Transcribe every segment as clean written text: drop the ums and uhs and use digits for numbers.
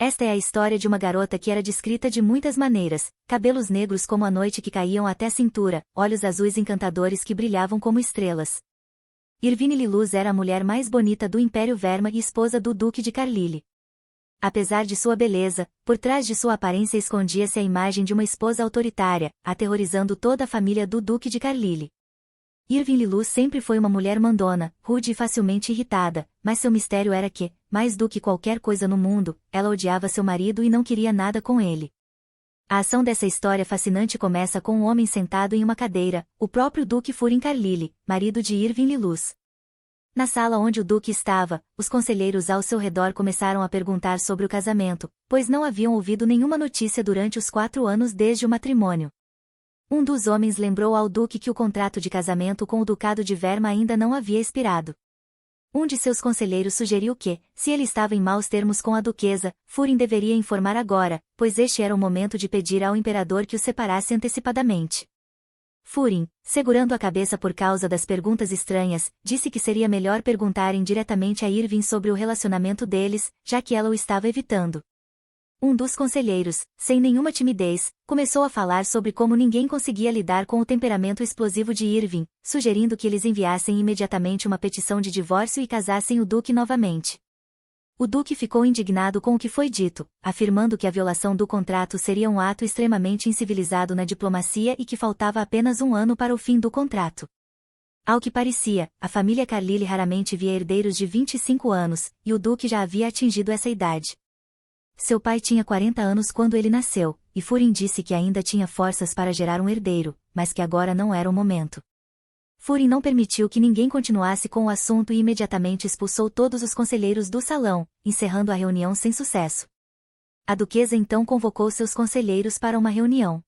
Esta é a história de uma garota que era descrita de muitas maneiras: cabelos negros como a noite que caíam até a cintura, olhos azuis encantadores que brilhavam como estrelas. Irvine Liluz era a mulher mais bonita do Império Verma e esposa do Duque de Carlyle. Apesar de sua beleza, por trás de sua aparência escondia-se a imagem de uma esposa autoritária, aterrorizando toda a família do Duque de Carlyle. Irvine Liluz sempre foi uma mulher mandona, rude e facilmente irritada, mas seu mistério era que, mais do que qualquer coisa no mundo, ela odiava seu marido e não queria nada com ele. A ação dessa história fascinante começa com um homem sentado em uma cadeira, o próprio Duque Furin Carlyle, marido de Irvine Liluz. Na sala onde o Duque estava, os conselheiros ao seu redor começaram a perguntar sobre o casamento, pois não haviam ouvido nenhuma notícia durante os 4 anos desde o matrimônio. Um dos homens lembrou ao Duque que o contrato de casamento com o Ducado de Verma ainda não havia expirado. Um de seus conselheiros sugeriu que, se ele estava em maus termos com a duquesa, Furin deveria informar agora, pois este era o momento de pedir ao imperador que o separasse antecipadamente. Furin, segurando a cabeça por causa das perguntas estranhas, disse que seria melhor perguntarem diretamente a Irvine sobre o relacionamento deles, já que ela o estava evitando. Um dos conselheiros, sem nenhuma timidez, começou a falar sobre como ninguém conseguia lidar com o temperamento explosivo de Irvine, sugerindo que eles enviassem imediatamente uma petição de divórcio e casassem o Duque novamente. O Duque ficou indignado com o que foi dito, afirmando que a violação do contrato seria um ato extremamente incivilizado na diplomacia e que faltava apenas 1 ano para o fim do contrato. Ao que parecia, a família Carlyle raramente via herdeiros de 25 anos, e o Duque já havia atingido essa idade. Seu pai tinha 40 anos quando ele nasceu, e Furin disse que ainda tinha forças para gerar um herdeiro, mas que agora não era o momento. Furin não permitiu que ninguém continuasse com o assunto e imediatamente expulsou todos os conselheiros do salão, encerrando a reunião sem sucesso. A duquesa então convocou seus conselheiros para uma reunião.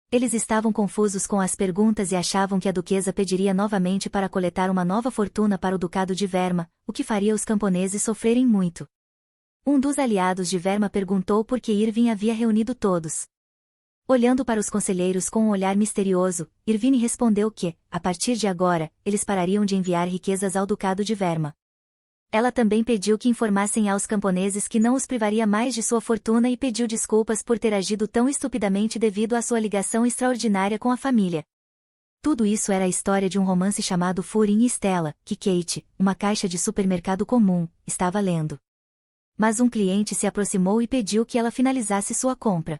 Eles estavam confusos com as perguntas e achavam que a duquesa pediria novamente para coletar uma nova fortuna para o Ducado de Verma, o que faria os camponeses sofrerem muito. Um dos aliados de Verma perguntou por que Irvine havia reunido todos. Olhando para os conselheiros com um olhar misterioso, Irvine respondeu que, a partir de agora, eles parariam de enviar riquezas ao Ducado de Verma. Ela também pediu que informassem aos camponeses que não os privaria mais de sua fortuna e pediu desculpas por ter agido tão estupidamente devido à sua ligação extraordinária com a família. Tudo isso era a história de um romance chamado Furin e Stella, que Kate, uma caixa de supermercado comum, estava lendo. Mas um cliente se aproximou e pediu que ela finalizasse sua compra.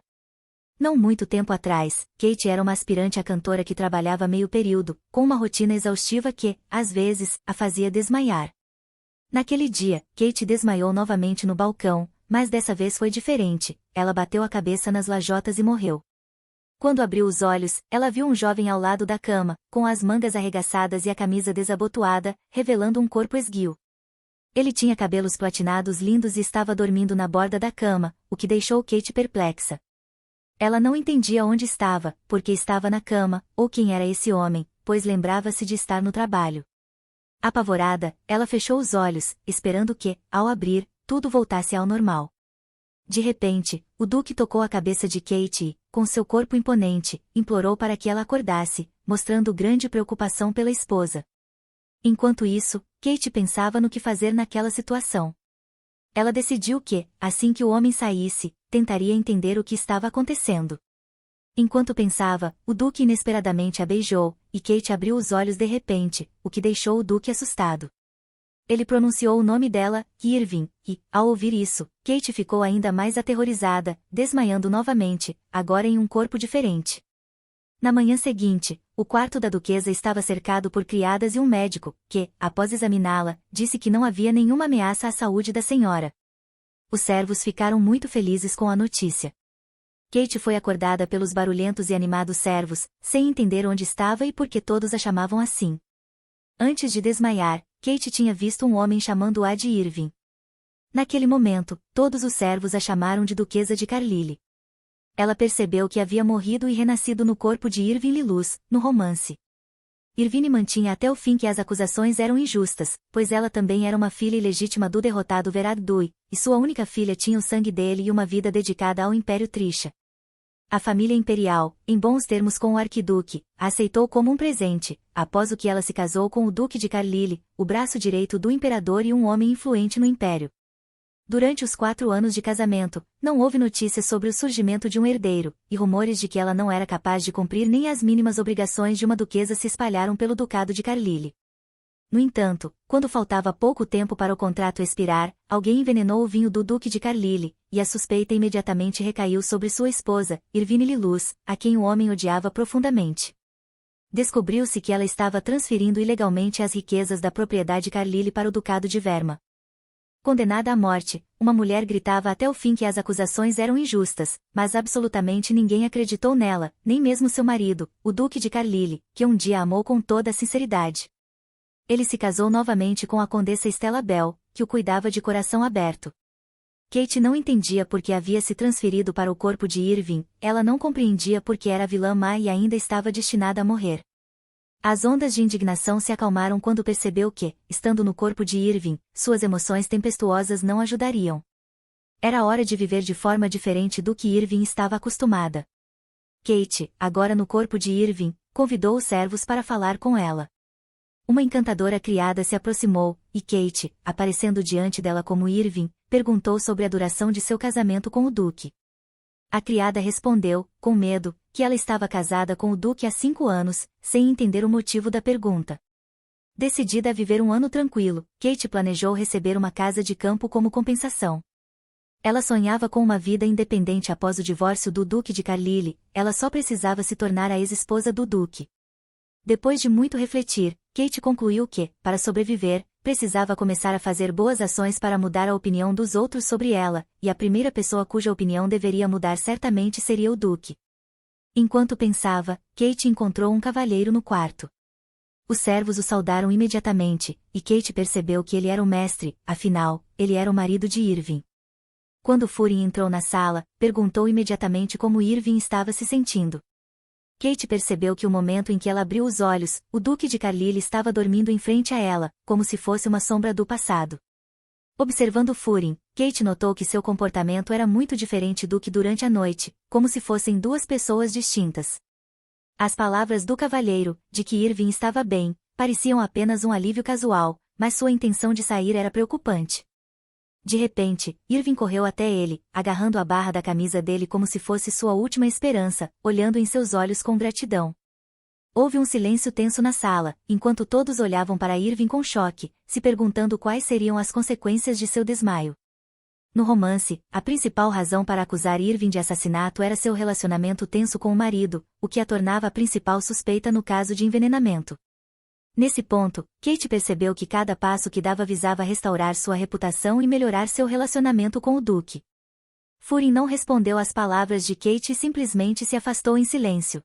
Não muito tempo atrás, Kate era uma aspirante a cantora que trabalhava meio período, com uma rotina exaustiva que, às vezes, a fazia desmaiar. Naquele dia, Kate desmaiou novamente no balcão, mas dessa vez foi diferente, ela bateu a cabeça nas lajotas e morreu. Quando abriu os olhos, ela viu um jovem ao lado da cama, com as mangas arregaçadas e a camisa desabotoada, revelando um corpo esguio. Ele tinha cabelos platinados lindos e estava dormindo na borda da cama, o que deixou Kate perplexa. Ela não entendia onde estava, porque estava na cama, ou quem era esse homem, pois lembrava-se de estar no trabalho. Apavorada, ela fechou os olhos, esperando que, ao abrir, tudo voltasse ao normal. De repente, o Duque tocou a cabeça de Kate e, com seu corpo imponente, implorou para que ela acordasse, mostrando grande preocupação pela esposa. Enquanto isso, Kate pensava no que fazer naquela situação. Ela decidiu que, assim que o homem saísse, tentaria entender o que estava acontecendo. Enquanto pensava, o Duque inesperadamente a beijou, e Kate abriu os olhos de repente, o que deixou o Duque assustado. Ele pronunciou o nome dela, Irvine, e, ao ouvir isso, Kate ficou ainda mais aterrorizada, desmaiando novamente, agora em um corpo diferente. Na manhã seguinte, o quarto da duquesa estava cercado por criadas e um médico, que, após examiná-la, disse que não havia nenhuma ameaça à saúde da senhora. Os servos ficaram muito felizes com a notícia. Kate foi acordada pelos barulhentos e animados servos, sem entender onde estava e por que todos a chamavam assim. Antes de desmaiar, Kate tinha visto um homem chamando-a de Irvine. Naquele momento, todos os servos a chamaram de Duquesa de Carlyle. Ela percebeu que havia morrido e renascido no corpo de Irvine Liluz, no romance. Irvine mantinha até o fim que as acusações eram injustas, pois ela também era uma filha ilegítima do derrotado Verad Dui, e sua única filha tinha o sangue dele e uma vida dedicada ao Império Trisha. A família imperial, em bons termos com o arquiduque, a aceitou como um presente, após o que ela se casou com o Duque de Carlyle, o braço direito do imperador e um homem influente no império. Durante os 4 anos de casamento, não houve notícias sobre o surgimento de um herdeiro, e rumores de que ela não era capaz de cumprir nem as mínimas obrigações de uma duquesa se espalharam pelo ducado de Carlyle. No entanto, quando faltava pouco tempo para o contrato expirar, alguém envenenou o vinho do duque de Carlyle, e a suspeita imediatamente recaiu sobre sua esposa, Irvine Luz, a quem o homem odiava profundamente. Descobriu-se que ela estava transferindo ilegalmente as riquezas da propriedade Carlyle para o ducado de Weimar. Condenada à morte, uma mulher gritava até o fim que as acusações eram injustas, mas absolutamente ninguém acreditou nela, nem mesmo seu marido, o duque de Carlyle, que um dia a amou com toda a sinceridade. Ele se casou novamente com a condessa Stella Bell, que o cuidava de coração aberto. Kate não entendia por que havia se transferido para o corpo de Irving, ela não compreendia por que era vilã má e ainda estava destinada a morrer. As ondas de indignação se acalmaram quando percebeu que, estando no corpo de Irving, suas emoções tempestuosas não ajudariam. Era hora de viver de forma diferente do que Irving estava acostumada. Kate, agora no corpo de Irving, convidou os servos para falar com ela. Uma encantadora criada se aproximou, e Kate, aparecendo diante dela como Irving, perguntou sobre a duração de seu casamento com o duque. A criada respondeu, com medo, que ela estava casada com o duque há 5 anos, sem entender o motivo da pergunta. Decidida a viver um ano tranquilo, Kate planejou receber uma casa de campo como compensação. Ela sonhava com uma vida independente após o divórcio do duque de Carlyle, ela só precisava se tornar a ex-esposa do duque. Depois de muito refletir, Kate concluiu que, para sobreviver, precisava começar a fazer boas ações para mudar a opinião dos outros sobre ela, e a primeira pessoa cuja opinião deveria mudar certamente seria o duque. Enquanto pensava, Kate encontrou um cavalheiro no quarto. Os servos o saudaram imediatamente, e Kate percebeu que ele era o mestre, afinal, ele era o marido de Irving. Quando Furin entrou na sala, perguntou imediatamente como Irving estava se sentindo. Kate percebeu que o momento em que ela abriu os olhos, o duque de Carlyle estava dormindo em frente a ela, como se fosse uma sombra do passado. Observando Furin, Kate notou que seu comportamento era muito diferente do que durante a noite, como se fossem 2 pessoas distintas. As palavras do cavalheiro, de que Irving estava bem, pareciam apenas um alívio casual, mas sua intenção de sair era preocupante. De repente, Irving correu até ele, agarrando a barra da camisa dele como se fosse sua última esperança, olhando em seus olhos com gratidão. Houve um silêncio tenso na sala, enquanto todos olhavam para Irving com choque, se perguntando quais seriam as consequências de seu desmaio. No romance, a principal razão para acusar Irving de assassinato era seu relacionamento tenso com o marido, o que a tornava a principal suspeita no caso de envenenamento. Nesse ponto, Kate percebeu que cada passo que dava visava restaurar sua reputação e melhorar seu relacionamento com o duque. Furin não respondeu às palavras de Kate e simplesmente se afastou em silêncio.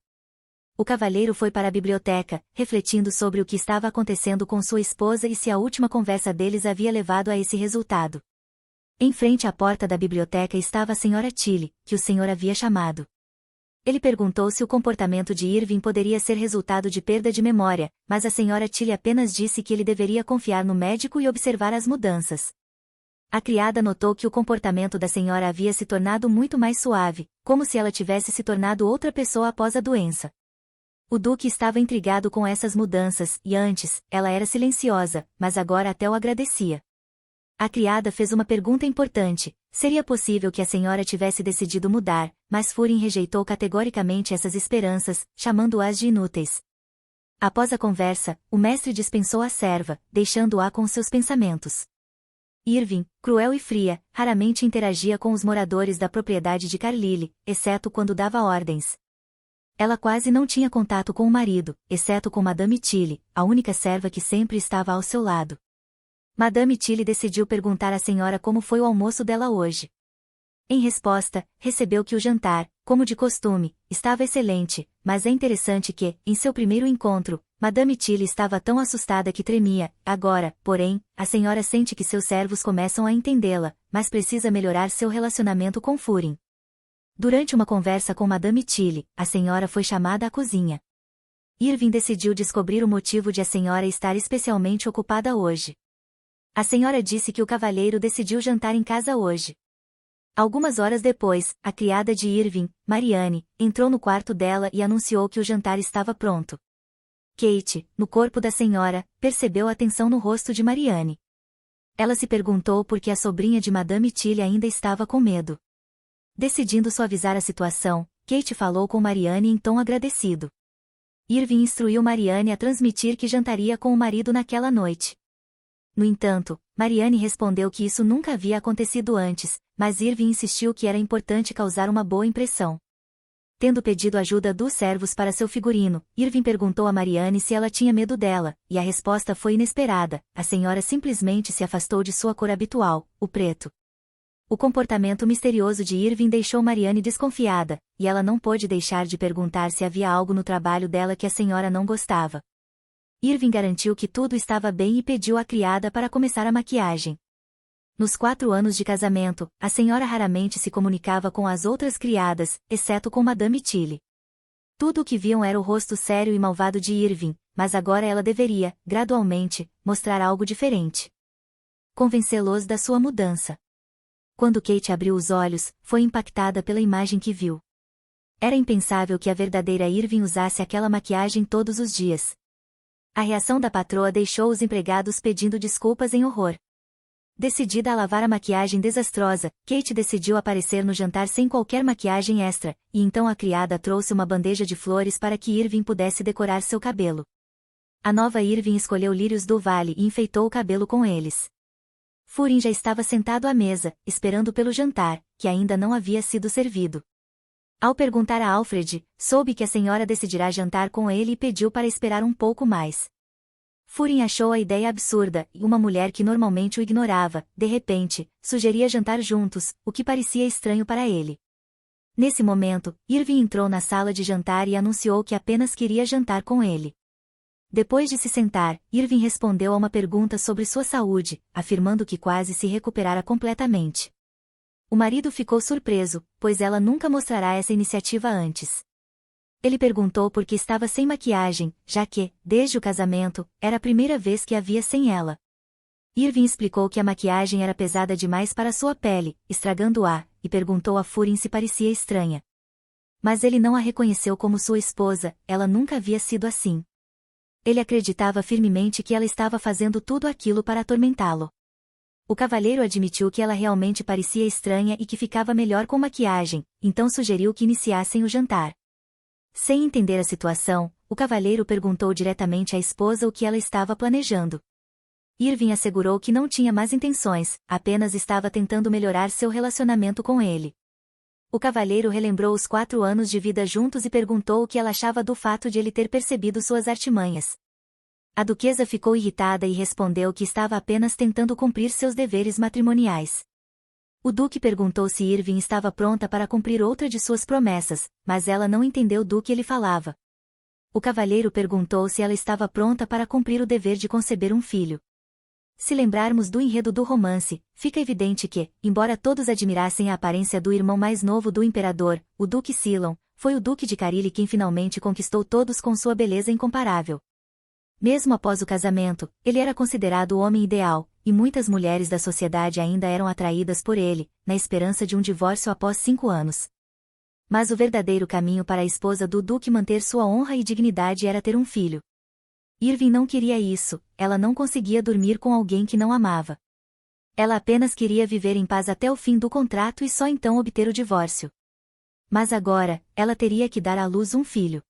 O cavalheiro foi para a biblioteca, refletindo sobre o que estava acontecendo com sua esposa e se a última conversa deles havia levado a esse resultado. Em frente à porta da biblioteca estava a senhora Tilly, que o senhor havia chamado. Ele perguntou se o comportamento de Irving poderia ser resultado de perda de memória, mas a senhora Tilly apenas disse que ele deveria confiar no médico e observar as mudanças. A criada notou que o comportamento da senhora havia se tornado muito mais suave, como se ela tivesse se tornado outra pessoa após a doença. O duque estava intrigado com essas mudanças, e antes, ela era silenciosa, mas agora até o agradecia. A criada fez uma pergunta importante: seria possível que a senhora tivesse decidido mudar, mas Furin rejeitou categoricamente essas esperanças, chamando-as de inúteis. Após a conversa, o mestre dispensou a serva, deixando-a com seus pensamentos. Irving, cruel e fria, raramente interagia com os moradores da propriedade de Carlyle, exceto quando dava ordens. Ela quase não tinha contato com o marido, exceto com Madame Tilly, a única serva que sempre estava ao seu lado. Madame Tilly decidiu perguntar à senhora como foi o almoço dela hoje. Em resposta, recebeu que o jantar, como de costume, estava excelente, mas é interessante que, em seu primeiro encontro, Madame Tilly estava tão assustada que tremia. Agora, porém, a senhora sente que seus servos começam a entendê-la, mas precisa melhorar seu relacionamento com Furin. Durante uma conversa com Madame Tilly, a senhora foi chamada à cozinha. Irving decidiu descobrir o motivo de a senhora estar especialmente ocupada hoje. A senhora disse que o cavalheiro decidiu jantar em casa hoje. Algumas horas depois, a criada de Irving, Marianne, entrou no quarto dela e anunciou que o jantar estava pronto. Kate, no corpo da senhora, percebeu a tensão no rosto de Marianne. Ela se perguntou por que a sobrinha de Madame Tilly ainda estava com medo. Decidindo suavizar a situação, Kate falou com Marianne em tom agradecido. Irving instruiu Marianne a transmitir que jantaria com o marido naquela noite. No entanto, Marianne respondeu que isso nunca havia acontecido antes, mas Irving insistiu que era importante causar uma boa impressão. Tendo pedido ajuda dos servos para seu figurino, Irving perguntou a Marianne se ela tinha medo dela, e a resposta foi inesperada: a senhora simplesmente se afastou de sua cor habitual, o preto. O comportamento misterioso de Irving deixou Marianne desconfiada, e ela não pôde deixar de perguntar se havia algo no trabalho dela que a senhora não gostava. Irving garantiu que tudo estava bem e pediu à criada para começar a maquiagem. Nos 4 anos de casamento, a senhora raramente se comunicava com as outras criadas, exceto com Madame Tilly. Tudo o que viam era o rosto sério e malvado de Irving, mas agora ela deveria, gradualmente, mostrar algo diferente. Convencê-los da sua mudança. Quando Kate abriu os olhos, foi impactada pela imagem que viu. Era impensável que a verdadeira Irving usasse aquela maquiagem todos os dias. A reação da patroa deixou os empregados pedindo desculpas em horror. Decidida a lavar a maquiagem desastrosa, Kate decidiu aparecer no jantar sem qualquer maquiagem extra, e então a criada trouxe uma bandeja de flores para que Irving pudesse decorar seu cabelo. A nova Irving escolheu lírios do vale e enfeitou o cabelo com eles. Furin já estava sentado à mesa, esperando pelo jantar, que ainda não havia sido servido. Ao perguntar a Alfred, soube que a senhora decidirá jantar com ele e pediu para esperar um pouco mais. Furin achou a ideia absurda, e uma mulher que normalmente o ignorava, de repente, sugeria jantar juntos, o que parecia estranho para ele. Nesse momento, Irving entrou na sala de jantar e anunciou que apenas queria jantar com ele. Depois de se sentar, Irving respondeu a uma pergunta sobre sua saúde, afirmando que quase se recuperara completamente. O marido ficou surpreso, pois ela nunca mostrará essa iniciativa antes. Ele perguntou por que estava sem maquiagem, já que, desde o casamento, era a primeira vez que a via sem ela. Irving explicou que a maquiagem era pesada demais para sua pele, estragando-a, e perguntou a Furin se parecia estranha. Mas ele não a reconheceu como sua esposa, ela nunca havia sido assim. Ele acreditava firmemente que ela estava fazendo tudo aquilo para atormentá-lo. O cavalheiro admitiu que ela realmente parecia estranha e que ficava melhor com maquiagem, então sugeriu que iniciassem o jantar. Sem entender a situação, o cavalheiro perguntou diretamente à esposa o que ela estava planejando. Irving assegurou que não tinha más intenções, apenas estava tentando melhorar seu relacionamento com ele. O cavalheiro relembrou os 4 anos de vida juntos e perguntou o que ela achava do fato de ele ter percebido suas artimanhas. A duquesa ficou irritada e respondeu que estava apenas tentando cumprir seus deveres matrimoniais. O duque perguntou se Irving estava pronta para cumprir outra de suas promessas, mas ela não entendeu do que ele falava. O cavalheiro perguntou se ela estava pronta para cumprir o dever de conceber um filho. Se lembrarmos do enredo do romance, fica evidente que, embora todos admirassem a aparência do irmão mais novo do imperador, o Duque Cylon, foi o Duque de Carilli quem finalmente conquistou todos com sua beleza incomparável. Mesmo após o casamento, ele era considerado o homem ideal, e muitas mulheres da sociedade ainda eram atraídas por ele, na esperança de um divórcio após 5 anos. Mas o verdadeiro caminho para a esposa do Duque manter sua honra e dignidade era ter um filho. Irving não queria isso, ela não conseguia dormir com alguém que não amava. Ela apenas queria viver em paz até o fim do contrato e só então obter o divórcio. Mas agora, ela teria que dar à luz um filho.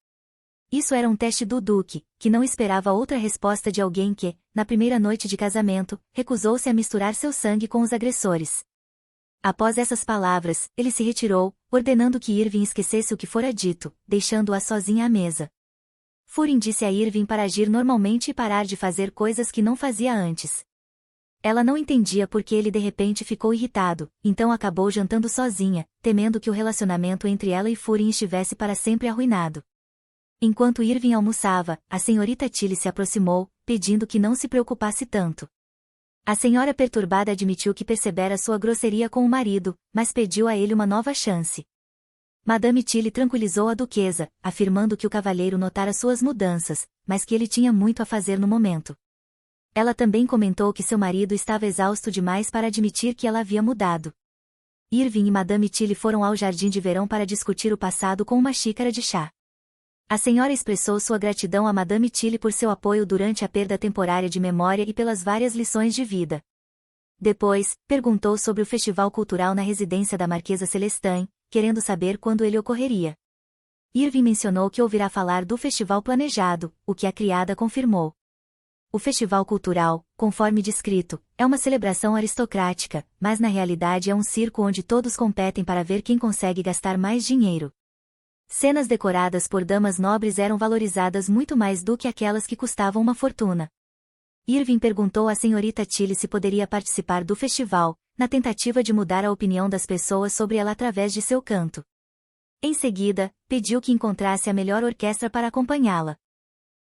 Isso era um teste do Duque, que não esperava outra resposta de alguém que, na primeira noite de casamento, recusou-se a misturar seu sangue com os agressores. Após essas palavras, ele se retirou, ordenando que Irving esquecesse o que fora dito, deixando-a sozinha à mesa. Furin disse a Irving para agir normalmente e parar de fazer coisas que não fazia antes. Ela não entendia por que ele de repente ficou irritado, então acabou jantando sozinha, temendo que o relacionamento entre ela e Furin estivesse para sempre arruinado. Enquanto Irving almoçava, a senhorita Tilly se aproximou, pedindo que não se preocupasse tanto. A senhora perturbada admitiu que percebera sua grosseria com o marido, mas pediu a ele uma nova chance. Madame Tilly tranquilizou a duquesa, afirmando que o cavalheiro notara suas mudanças, mas que ele tinha muito a fazer no momento. Ela também comentou que seu marido estava exausto demais para admitir que ela havia mudado. Irving e Madame Tilly foram ao jardim de verão para discutir o passado com uma xícara de chá. A senhora expressou sua gratidão a Madame Tilly por seu apoio durante a perda temporária de memória e pelas várias lições de vida. Depois, perguntou sobre o festival cultural na residência da Marquesa Celestin, querendo saber quando ele ocorreria. Irving mencionou que ouvirá falar do festival planejado, o que a criada confirmou. O festival cultural, conforme descrito, é uma celebração aristocrática, mas na realidade é um circo onde todos competem para ver quem consegue gastar mais dinheiro. Cenas decoradas por damas nobres eram valorizadas muito mais do que aquelas que custavam uma fortuna. Irving perguntou à senhorita Tilly se poderia participar do festival, na tentativa de mudar a opinião das pessoas sobre ela através de seu canto. Em seguida, pediu que encontrasse a melhor orquestra para acompanhá-la.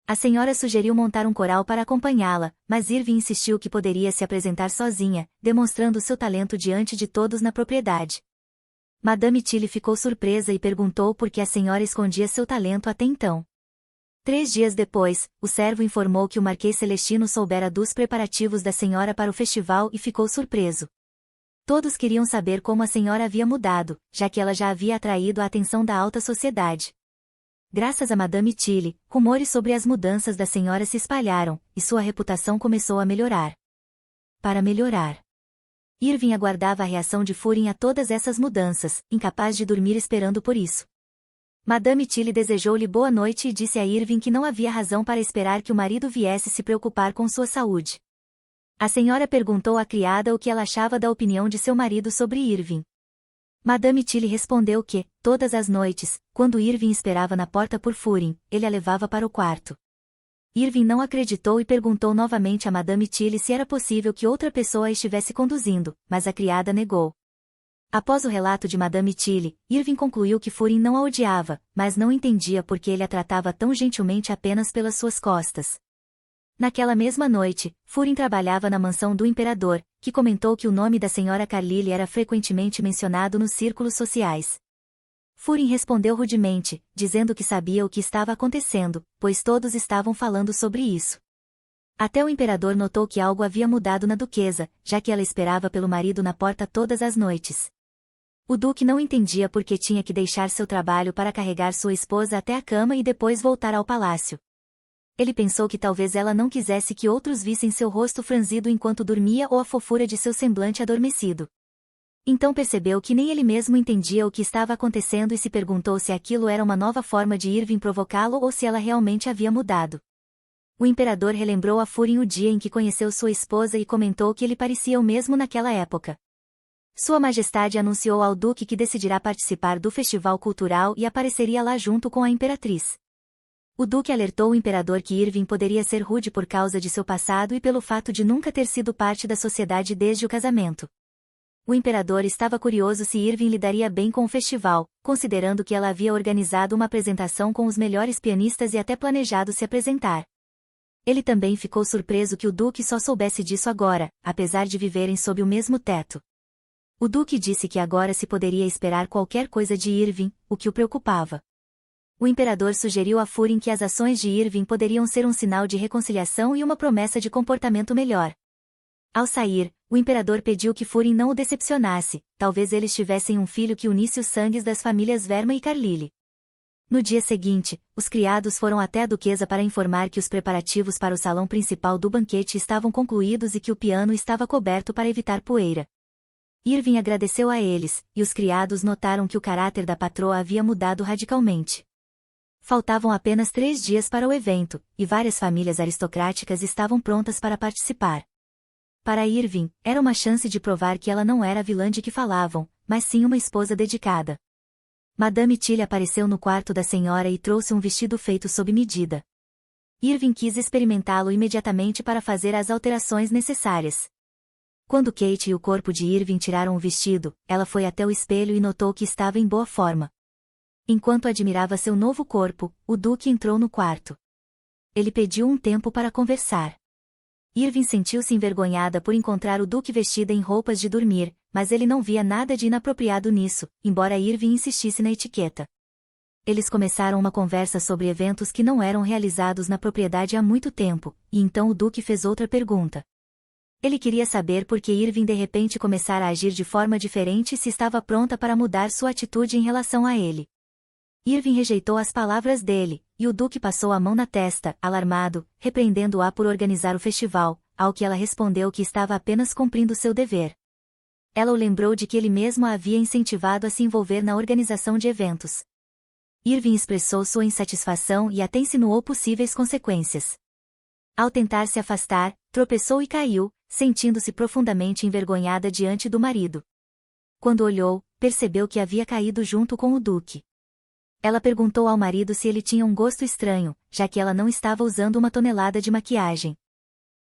A senhora sugeriu montar um coral para acompanhá-la, mas Irving insistiu que poderia se apresentar sozinha, demonstrando seu talento diante de todos na propriedade. Madame Tilly ficou surpresa e perguntou por que a senhora escondia seu talento até então. 3 dias depois, o servo informou que o Marquês Celestino soubera dos preparativos da senhora para o festival e ficou surpreso. Todos queriam saber como a senhora havia mudado, já que ela já havia atraído a atenção da alta sociedade. Graças a Madame Tilly, rumores sobre as mudanças da senhora se espalharam, e sua reputação começou a melhorar. Para melhorar. Irving aguardava a reação de Furin a todas essas mudanças, incapaz de dormir esperando por isso. Madame Tilly desejou-lhe boa noite e disse a Irving que não havia razão para esperar que o marido viesse se preocupar com sua saúde. A senhora perguntou à criada o que ela achava da opinião de seu marido sobre Irving. Madame Tilly respondeu que, todas as noites, quando Irving esperava na porta por Furin, ele a levava para o quarto. Irving não acreditou e perguntou novamente a Madame Tilly se era possível que outra pessoa a estivesse conduzindo, mas a criada negou. Após o relato de Madame Tilly, Irving concluiu que Furin não a odiava, mas não entendia por que ele a tratava tão gentilmente apenas pelas suas costas. Naquela mesma noite, Furin trabalhava na mansão do imperador, que comentou que o nome da senhora Carlyle era frequentemente mencionado nos círculos sociais. Furin respondeu rudemente, dizendo que sabia o que estava acontecendo, pois todos estavam falando sobre isso. Até o imperador notou que algo havia mudado na duquesa, já que ela esperava pelo marido na porta todas as noites. O duque não entendia por que tinha que deixar seu trabalho para carregar sua esposa até a cama e depois voltar ao palácio. Ele pensou que talvez ela não quisesse que outros vissem seu rosto franzido enquanto dormia ou a fofura de seu semblante adormecido. Então percebeu que nem ele mesmo entendia o que estava acontecendo e se perguntou se aquilo era uma nova forma de Irving provocá-lo ou se ela realmente havia mudado. O imperador relembrou a Furin o dia em que conheceu sua esposa e comentou que ele parecia o mesmo naquela época. Sua Majestade anunciou ao duque que decidirá participar do festival cultural e apareceria lá junto com a imperatriz. O duque alertou o imperador que Irving poderia ser rude por causa de seu passado e pelo fato de nunca ter sido parte da sociedade desde o casamento. O imperador estava curioso se Irving lidaria bem com o festival, considerando que ela havia organizado uma apresentação com os melhores pianistas e até planejado se apresentar. Ele também ficou surpreso que o duque só soubesse disso agora, apesar de viverem sob o mesmo teto. O duque disse que agora se poderia esperar qualquer coisa de Irving, o que o preocupava. O imperador sugeriu a Furin que as ações de Irving poderiam ser um sinal de reconciliação e uma promessa de comportamento melhor. Ao sair, o imperador pediu que Furin não o decepcionasse, talvez eles tivessem um filho que unisse os sangues das famílias Verma e Carlyle. No dia seguinte, os criados foram até a duquesa para informar que os preparativos para o salão principal do banquete estavam concluídos e que o piano estava coberto para evitar poeira. Irving agradeceu a eles, e os criados notaram que o caráter da patroa havia mudado radicalmente. Faltavam apenas 3 dias para o evento, e várias famílias aristocráticas estavam prontas para participar. Para Irving, era uma chance de provar que ela não era a vilã de que falavam, mas sim uma esposa dedicada. Madame Tilly apareceu no quarto da senhora e trouxe um vestido feito sob medida. Irving quis experimentá-lo imediatamente para fazer as alterações necessárias. Quando Kate e o corpo de Irving tiraram o vestido, ela foi até o espelho e notou que estava em boa forma. Enquanto admirava seu novo corpo, o duque entrou no quarto. Ele pediu um tempo para conversar. Irving sentiu-se envergonhada por encontrar o duque vestida em roupas de dormir, mas ele não via nada de inapropriado nisso, embora Irving insistisse na etiqueta. Eles começaram uma conversa sobre eventos que não eram realizados na propriedade há muito tempo, e então o duque fez outra pergunta. Ele queria saber por que Irving de repente começara a agir de forma diferente e se estava pronta para mudar sua atitude em relação a ele. Irving rejeitou as palavras dele, e o duque passou a mão na testa, alarmado, repreendendo-a por organizar o festival, ao que ela respondeu que estava apenas cumprindo seu dever. Ela o lembrou de que ele mesmo a havia incentivado a se envolver na organização de eventos. Irving expressou sua insatisfação e até insinuou possíveis consequências. Ao tentar se afastar, tropeçou e caiu, sentindo-se profundamente envergonhada diante do marido. Quando olhou, percebeu que havia caído junto com o Duque. Ela perguntou ao marido se ele tinha um gosto estranho, já que ela não estava usando 1 tonelada de maquiagem.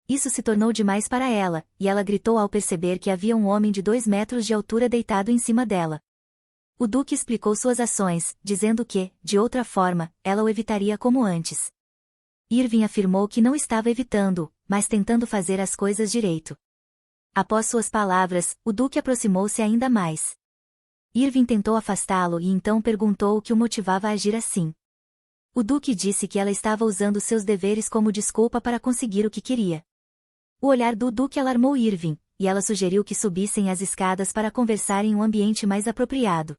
Isso se tornou demais para ela, e ela gritou ao perceber que havia um homem de 2 metros de altura deitado em cima dela. O Duque explicou suas ações, dizendo que, de outra forma, ela o evitaria como antes. Irving afirmou que não estava evitando, mas tentando fazer as coisas direito. Após suas palavras, o Duque aproximou-se ainda mais. Irving tentou afastá-lo e então perguntou o que o motivava a agir assim. O Duque disse que ela estava usando seus deveres como desculpa para conseguir o que queria. O olhar do Duque alarmou Irving, e ela sugeriu que subissem as escadas para conversar em um ambiente mais apropriado.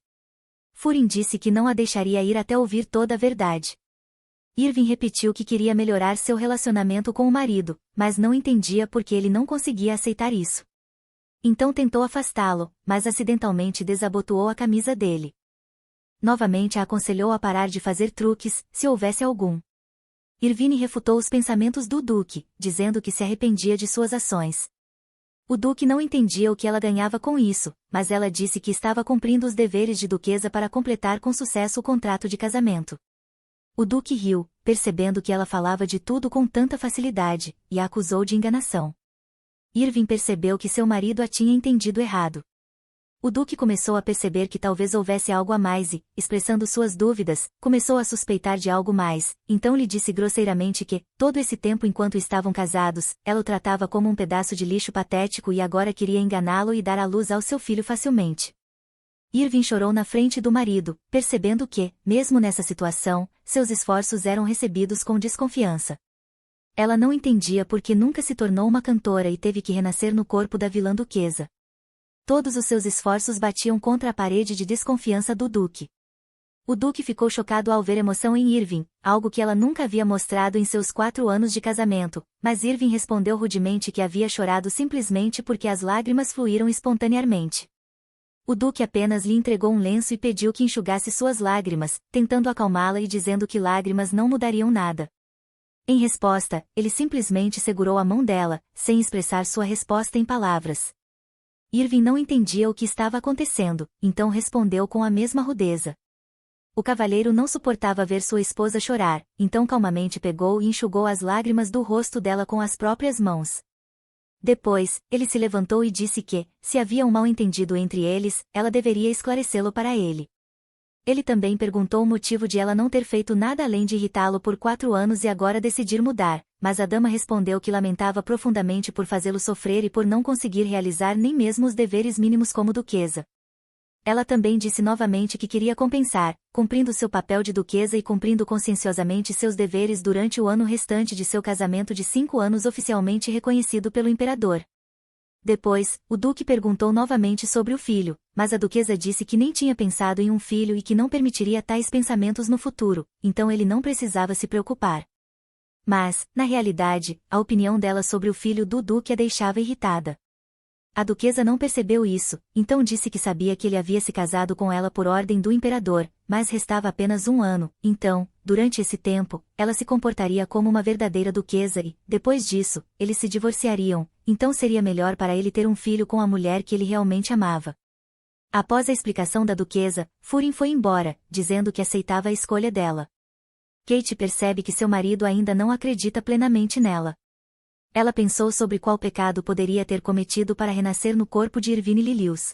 Furin disse que não a deixaria ir até ouvir toda a verdade. Irving repetiu que queria melhorar seu relacionamento com o marido, mas não entendia por que ele não conseguia aceitar isso. Então tentou afastá-lo, mas acidentalmente desabotoou a camisa dele. Novamente a aconselhou a parar de fazer truques, se houvesse algum. Irvine refutou os pensamentos do Duque, dizendo que se arrependia de suas ações. O Duque não entendia o que ela ganhava com isso, mas ela disse que estava cumprindo os deveres de duquesa para completar com sucesso o contrato de casamento. O Duque riu, percebendo que ela falava de tudo com tanta facilidade, e a acusou de enganação. Irving percebeu que seu marido a tinha entendido errado. O Duque começou a perceber que talvez houvesse algo a mais e, expressando suas dúvidas, começou a suspeitar de algo mais, então lhe disse grosseiramente que, todo esse tempo enquanto estavam casados, ela o tratava como um pedaço de lixo patético e agora queria enganá-lo e dar à luz ao seu filho facilmente. Irving chorou na frente do marido, percebendo que, mesmo nessa situação, seus esforços eram recebidos com desconfiança. Ela não entendia por que nunca se tornou uma cantora e teve que renascer no corpo da vilã duquesa. Todos os seus esforços batiam contra a parede de desconfiança do Duque. O Duque ficou chocado ao ver emoção em Irving, algo que ela nunca havia mostrado em seus 4 anos de casamento, mas Irving respondeu rudemente que havia chorado simplesmente porque as lágrimas fluíram espontaneamente. O Duque apenas lhe entregou um lenço e pediu que enxugasse suas lágrimas, tentando acalmá-la e dizendo que lágrimas não mudariam nada. Em resposta, ele simplesmente segurou a mão dela, sem expressar sua resposta em palavras. Irving não entendia o que estava acontecendo, então respondeu com a mesma rudeza. O cavalheiro não suportava ver sua esposa chorar, então calmamente pegou e enxugou as lágrimas do rosto dela com as próprias mãos. Depois, ele se levantou e disse que, se havia um mal-entendido entre eles, ela deveria esclarecê-lo para ele. Ele também perguntou o motivo de ela não ter feito nada além de irritá-lo por 4 anos e agora decidir mudar, mas a dama respondeu que lamentava profundamente por fazê-lo sofrer e por não conseguir realizar nem mesmo os deveres mínimos como duquesa. Ela também disse novamente que queria compensar, cumprindo seu papel de duquesa e cumprindo conscienciosamente seus deveres durante o ano restante de seu casamento de 5 anos oficialmente reconhecido pelo imperador. Depois, o Duque perguntou novamente sobre o filho, mas a duquesa disse que nem tinha pensado em um filho e que não permitiria tais pensamentos no futuro, então ele não precisava se preocupar. Mas, na realidade, a opinião dela sobre o filho do Duque a deixava irritada. A duquesa não percebeu isso, então disse que sabia que ele havia se casado com ela por ordem do imperador, mas restava apenas 1 ano, então, durante esse tempo, ela se comportaria como uma verdadeira duquesa e, depois disso, eles se divorciariam, então seria melhor para ele ter um filho com a mulher que ele realmente amava. Após a explicação da duquesa, Furin foi embora, dizendo que aceitava a escolha dela. Kate percebe que seu marido ainda não acredita plenamente nela. Ela pensou sobre qual pecado poderia ter cometido para renascer no corpo de Irvine Lilius.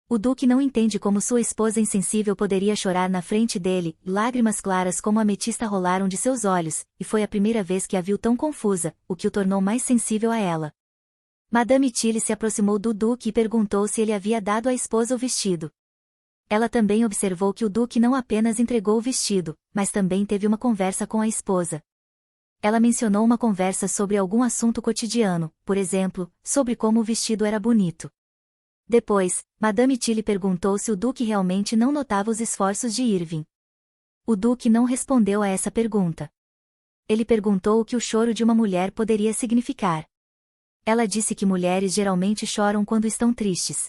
O Duque não entende como sua esposa insensível poderia chorar na frente dele, lágrimas claras como ametista rolaram de seus olhos, e foi a primeira vez que a viu tão confusa, o que o tornou mais sensível a ela. Madame Tilly se aproximou do Duque e perguntou se ele havia dado à esposa o vestido. Ela também observou que o Duque não apenas entregou o vestido, mas também teve uma conversa com a esposa. Ela mencionou uma conversa sobre algum assunto cotidiano, por exemplo, sobre como o vestido era bonito. Depois, Madame Tilly perguntou se o Duque realmente não notava os esforços de Irving. O Duque não respondeu a essa pergunta. Ele perguntou o que o choro de uma mulher poderia significar. Ela disse que mulheres geralmente choram quando estão tristes.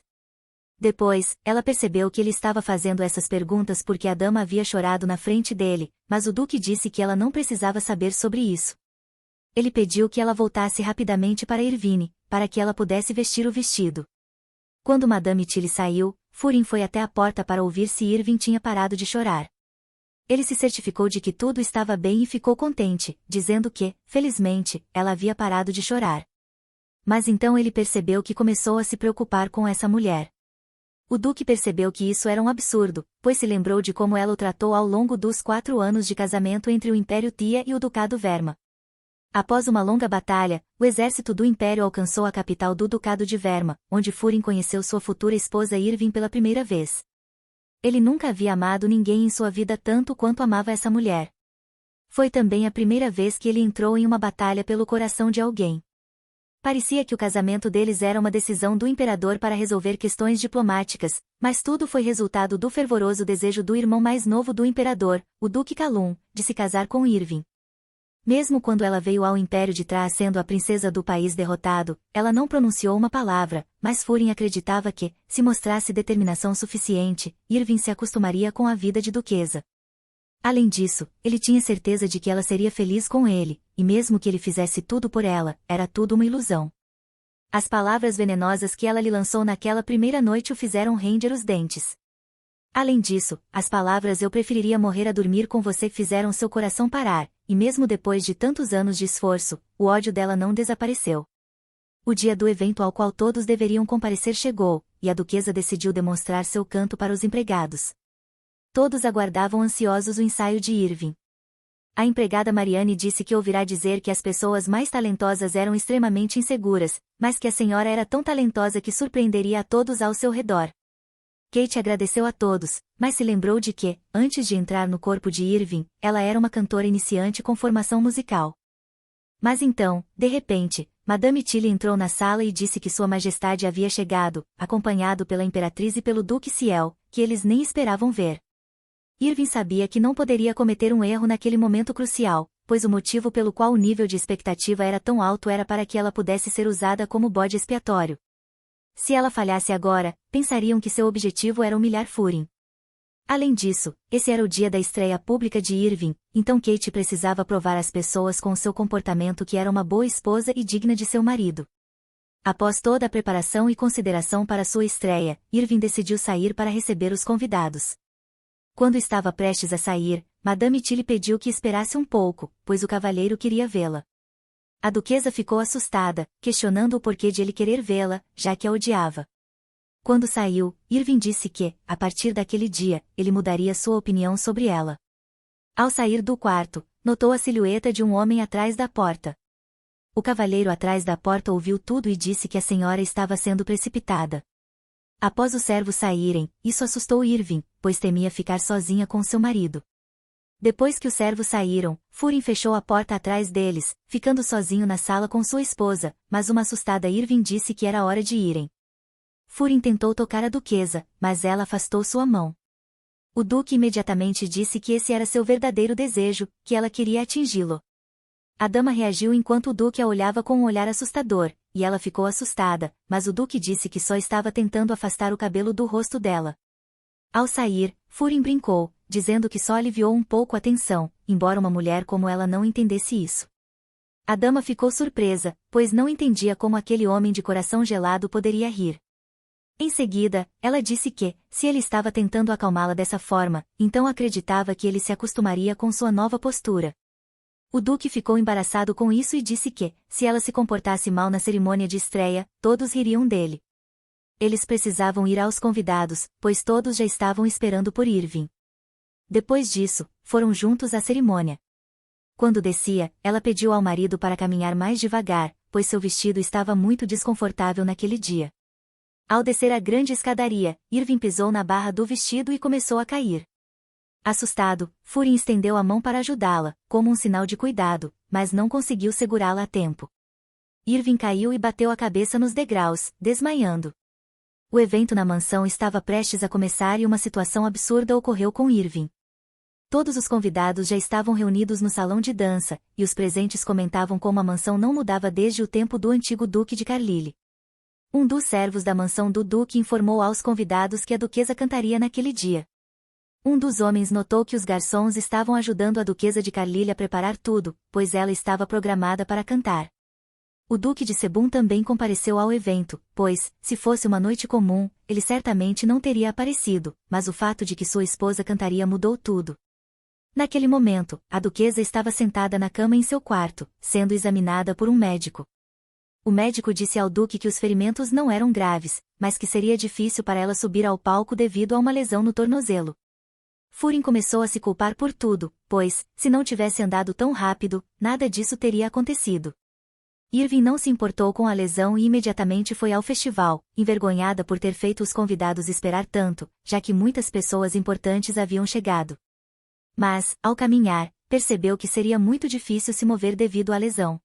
Depois, ela percebeu que ele estava fazendo essas perguntas porque a dama havia chorado na frente dele, mas o duque disse que ela não precisava saber sobre isso. Ele pediu que ela voltasse rapidamente para Irvine, para que ela pudesse vestir o vestido. Quando Madame Tilly saiu, Furin foi até a porta para ouvir se Irving tinha parado de chorar. Ele se certificou de que tudo estava bem e ficou contente, dizendo que, felizmente, ela havia parado de chorar. Mas então ele percebeu que começou a se preocupar com essa mulher. O duque percebeu que isso era um absurdo, pois se lembrou de como ela o tratou ao longo dos 4 anos de casamento entre o Império Tia e o Ducado Verma. Após uma longa batalha, o exército do Império alcançou a capital do Ducado de Verma, onde Furin conheceu sua futura esposa Irving pela primeira vez. Ele nunca havia amado ninguém em sua vida tanto quanto amava essa mulher. Foi também a primeira vez que ele entrou em uma batalha pelo coração de alguém. Parecia que o casamento deles era uma decisão do imperador para resolver questões diplomáticas, mas tudo foi resultado do fervoroso desejo do irmão mais novo do imperador, o Duque Calum, de se casar com Irving. Mesmo quando ela veio ao Império de Tra sendo a princesa do país derrotado, ela não pronunciou uma palavra, mas Furin acreditava que, se mostrasse determinação suficiente, Irving se acostumaria com a vida de duquesa. Além disso, ele tinha certeza de que ela seria feliz com ele, e mesmo que ele fizesse tudo por ela, era tudo uma ilusão. As palavras venenosas que ela lhe lançou naquela primeira noite o fizeram render os dentes. Além disso, as palavras "eu preferiria morrer a dormir com você" fizeram seu coração parar, e mesmo depois de tantos anos de esforço, o ódio dela não desapareceu. O dia do evento ao qual todos deveriam comparecer chegou, e a duquesa decidiu demonstrar seu canto para os empregados. Todos aguardavam ansiosos o ensaio de Irving. A empregada Marianne disse que ouvirá dizer que as pessoas mais talentosas eram extremamente inseguras, mas que a senhora era tão talentosa que surpreenderia a todos ao seu redor. Kate agradeceu a todos, mas se lembrou de que, antes de entrar no corpo de Irving, ela era uma cantora iniciante com formação musical. Mas então, de repente, Madame Tilly entrou na sala e disse que Sua Majestade havia chegado, acompanhado pela Imperatriz e pelo Duque Ciel, que eles nem esperavam ver. Irving sabia que não poderia cometer um erro naquele momento crucial, pois o motivo pelo qual o nível de expectativa era tão alto era para que ela pudesse ser usada como bode expiatório. Se ela falhasse agora, pensariam que seu objetivo era humilhar Furin. Além disso, esse era o dia da estreia pública de Irving, então Kate precisava provar às pessoas com seu comportamento que era uma boa esposa e digna de seu marido. Após toda a preparação e consideração para sua estreia, Irving decidiu sair para receber os convidados. Quando estava prestes a sair, Madame Tilly pediu que esperasse um pouco, pois o cavalheiro queria vê-la. A duquesa ficou assustada, questionando o porquê de ele querer vê-la, já que a odiava. Quando saiu, Irving disse que, a partir daquele dia, ele mudaria sua opinião sobre ela. Ao sair do quarto, notou a silhueta de um homem atrás da porta. O cavalheiro atrás da porta ouviu tudo e disse que a senhora estava sendo precipitada. Após os servos saírem, isso assustou Irving, pois temia ficar sozinha com seu marido. Depois que os servos saíram, Furin fechou a porta atrás deles, ficando sozinho na sala com sua esposa, mas uma assustada Irving disse que era hora de irem. Furin tentou tocar a duquesa, mas ela afastou sua mão. O duque imediatamente disse que esse era seu verdadeiro desejo, que ela queria atingi-lo. A dama reagiu enquanto o duque a olhava com um olhar assustador, e ela ficou assustada, mas o duque disse que só estava tentando afastar o cabelo do rosto dela. Ao sair, Furin brincou, dizendo que só aliviou um pouco a tensão, embora uma mulher como ela não entendesse isso. A dama ficou surpresa, pois não entendia como aquele homem de coração gelado poderia rir. Em seguida, ela disse que, se ele estava tentando acalmá-la dessa forma, então acreditava que ele se acostumaria com sua nova postura. O duque ficou embaraçado com isso e disse que, se ela se comportasse mal na cerimônia de estreia, todos ririam dele. Eles precisavam ir aos convidados, pois todos já estavam esperando por Irving. Depois disso, foram juntos à cerimônia. Quando descia, ela pediu ao marido para caminhar mais devagar, pois seu vestido estava muito desconfortável naquele dia. Ao descer a grande escadaria, Irving pisou na barra do vestido e começou a cair. Assustado, Furin estendeu a mão para ajudá-la, como um sinal de cuidado, mas não conseguiu segurá-la a tempo. Irving caiu e bateu a cabeça nos degraus, desmaiando. O evento na mansão estava prestes a começar e uma situação absurda ocorreu com Irving. Todos os convidados já estavam reunidos no salão de dança, e os presentes comentavam como a mansão não mudava desde o tempo do antigo duque de Carlisle. Um dos servos da mansão do duque informou aos convidados que a duquesa cantaria naquele dia. Um dos homens notou que os garçons estavam ajudando a duquesa de Carlisle a preparar tudo, pois ela estava programada para cantar. O duque de Sebum também compareceu ao evento, pois, se fosse uma noite comum, ele certamente não teria aparecido, mas o fato de que sua esposa cantaria mudou tudo. Naquele momento, a duquesa estava sentada na cama em seu quarto, sendo examinada por um médico. O médico disse ao duque que os ferimentos não eram graves, mas que seria difícil para ela subir ao palco devido a uma lesão no tornozelo. Furin começou a se culpar por tudo, pois, se não tivesse andado tão rápido, nada disso teria acontecido. Irving não se importou com a lesão e imediatamente foi ao festival, envergonhada por ter feito os convidados esperar tanto, já que muitas pessoas importantes haviam chegado. Mas, ao caminhar, percebeu que seria muito difícil se mover devido à lesão.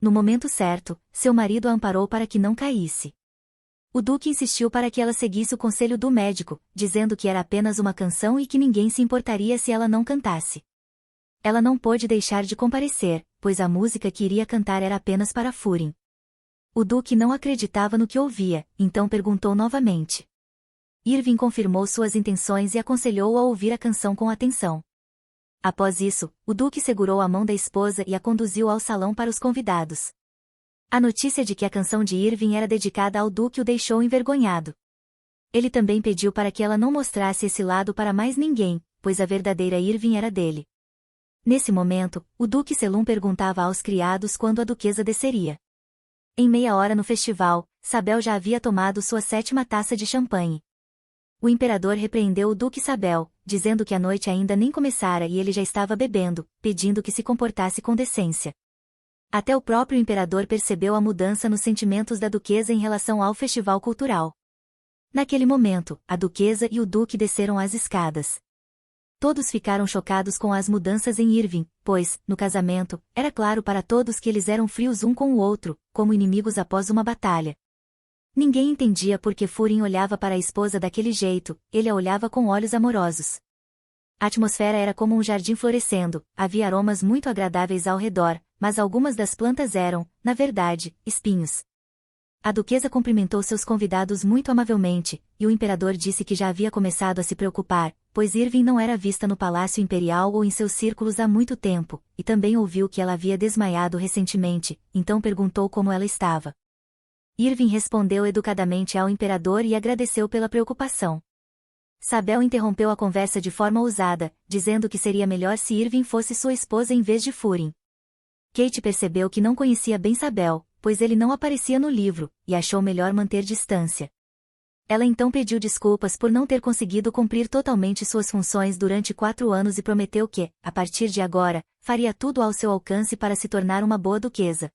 No momento certo, seu marido a amparou para que não caísse. O duque insistiu para que ela seguisse o conselho do médico, dizendo que era apenas uma canção e que ninguém se importaria se ela não cantasse. Ela não pôde deixar de comparecer, pois a música que iria cantar era apenas para Furin. O duque não acreditava no que ouvia, então perguntou novamente. Irving confirmou suas intenções e aconselhou-o a ouvir a canção com atenção. Após isso, o duque segurou a mão da esposa e a conduziu ao salão para os convidados. A notícia de que a canção de Irving era dedicada ao duque o deixou envergonhado. Ele também pediu para que ela não mostrasse esse lado para mais ninguém, pois a verdadeira Irving era dele. Nesse momento, o duque Selum perguntava aos criados quando a duquesa desceria. Em meia hora no festival, Sabel já havia tomado sua 7ª taça de champanhe. O imperador repreendeu o duque Sabel, dizendo que a noite ainda nem começara e ele já estava bebendo, pedindo que se comportasse com decência. Até o próprio imperador percebeu a mudança nos sentimentos da duquesa em relação ao festival cultural. Naquele momento, a duquesa e o duque desceram as escadas. Todos ficaram chocados com as mudanças em Irving, pois, no casamento, era claro para todos que eles eram frios um com o outro, como inimigos após uma batalha. Ninguém entendia por que Furin olhava para a esposa daquele jeito, ele a olhava com olhos amorosos. A atmosfera era como um jardim florescendo, havia aromas muito agradáveis ao redor, mas algumas das plantas eram, na verdade, espinhos. A duquesa cumprimentou seus convidados muito amavelmente, e o imperador disse que já havia começado a se preocupar, pois Irving não era vista no Palácio Imperial ou em seus círculos há muito tempo, e também ouviu que ela havia desmaiado recentemente, então perguntou como ela estava. Irving respondeu educadamente ao imperador e agradeceu pela preocupação. Sabel interrompeu a conversa de forma ousada, dizendo que seria melhor se Irving fosse sua esposa em vez de Furin. Kate percebeu que não conhecia bem Sabel, pois ele não aparecia no livro, e achou melhor manter distância. Ela então pediu desculpas por não ter conseguido cumprir totalmente suas funções durante 4 anos e prometeu que, a partir de agora, faria tudo ao seu alcance para se tornar uma boa duquesa.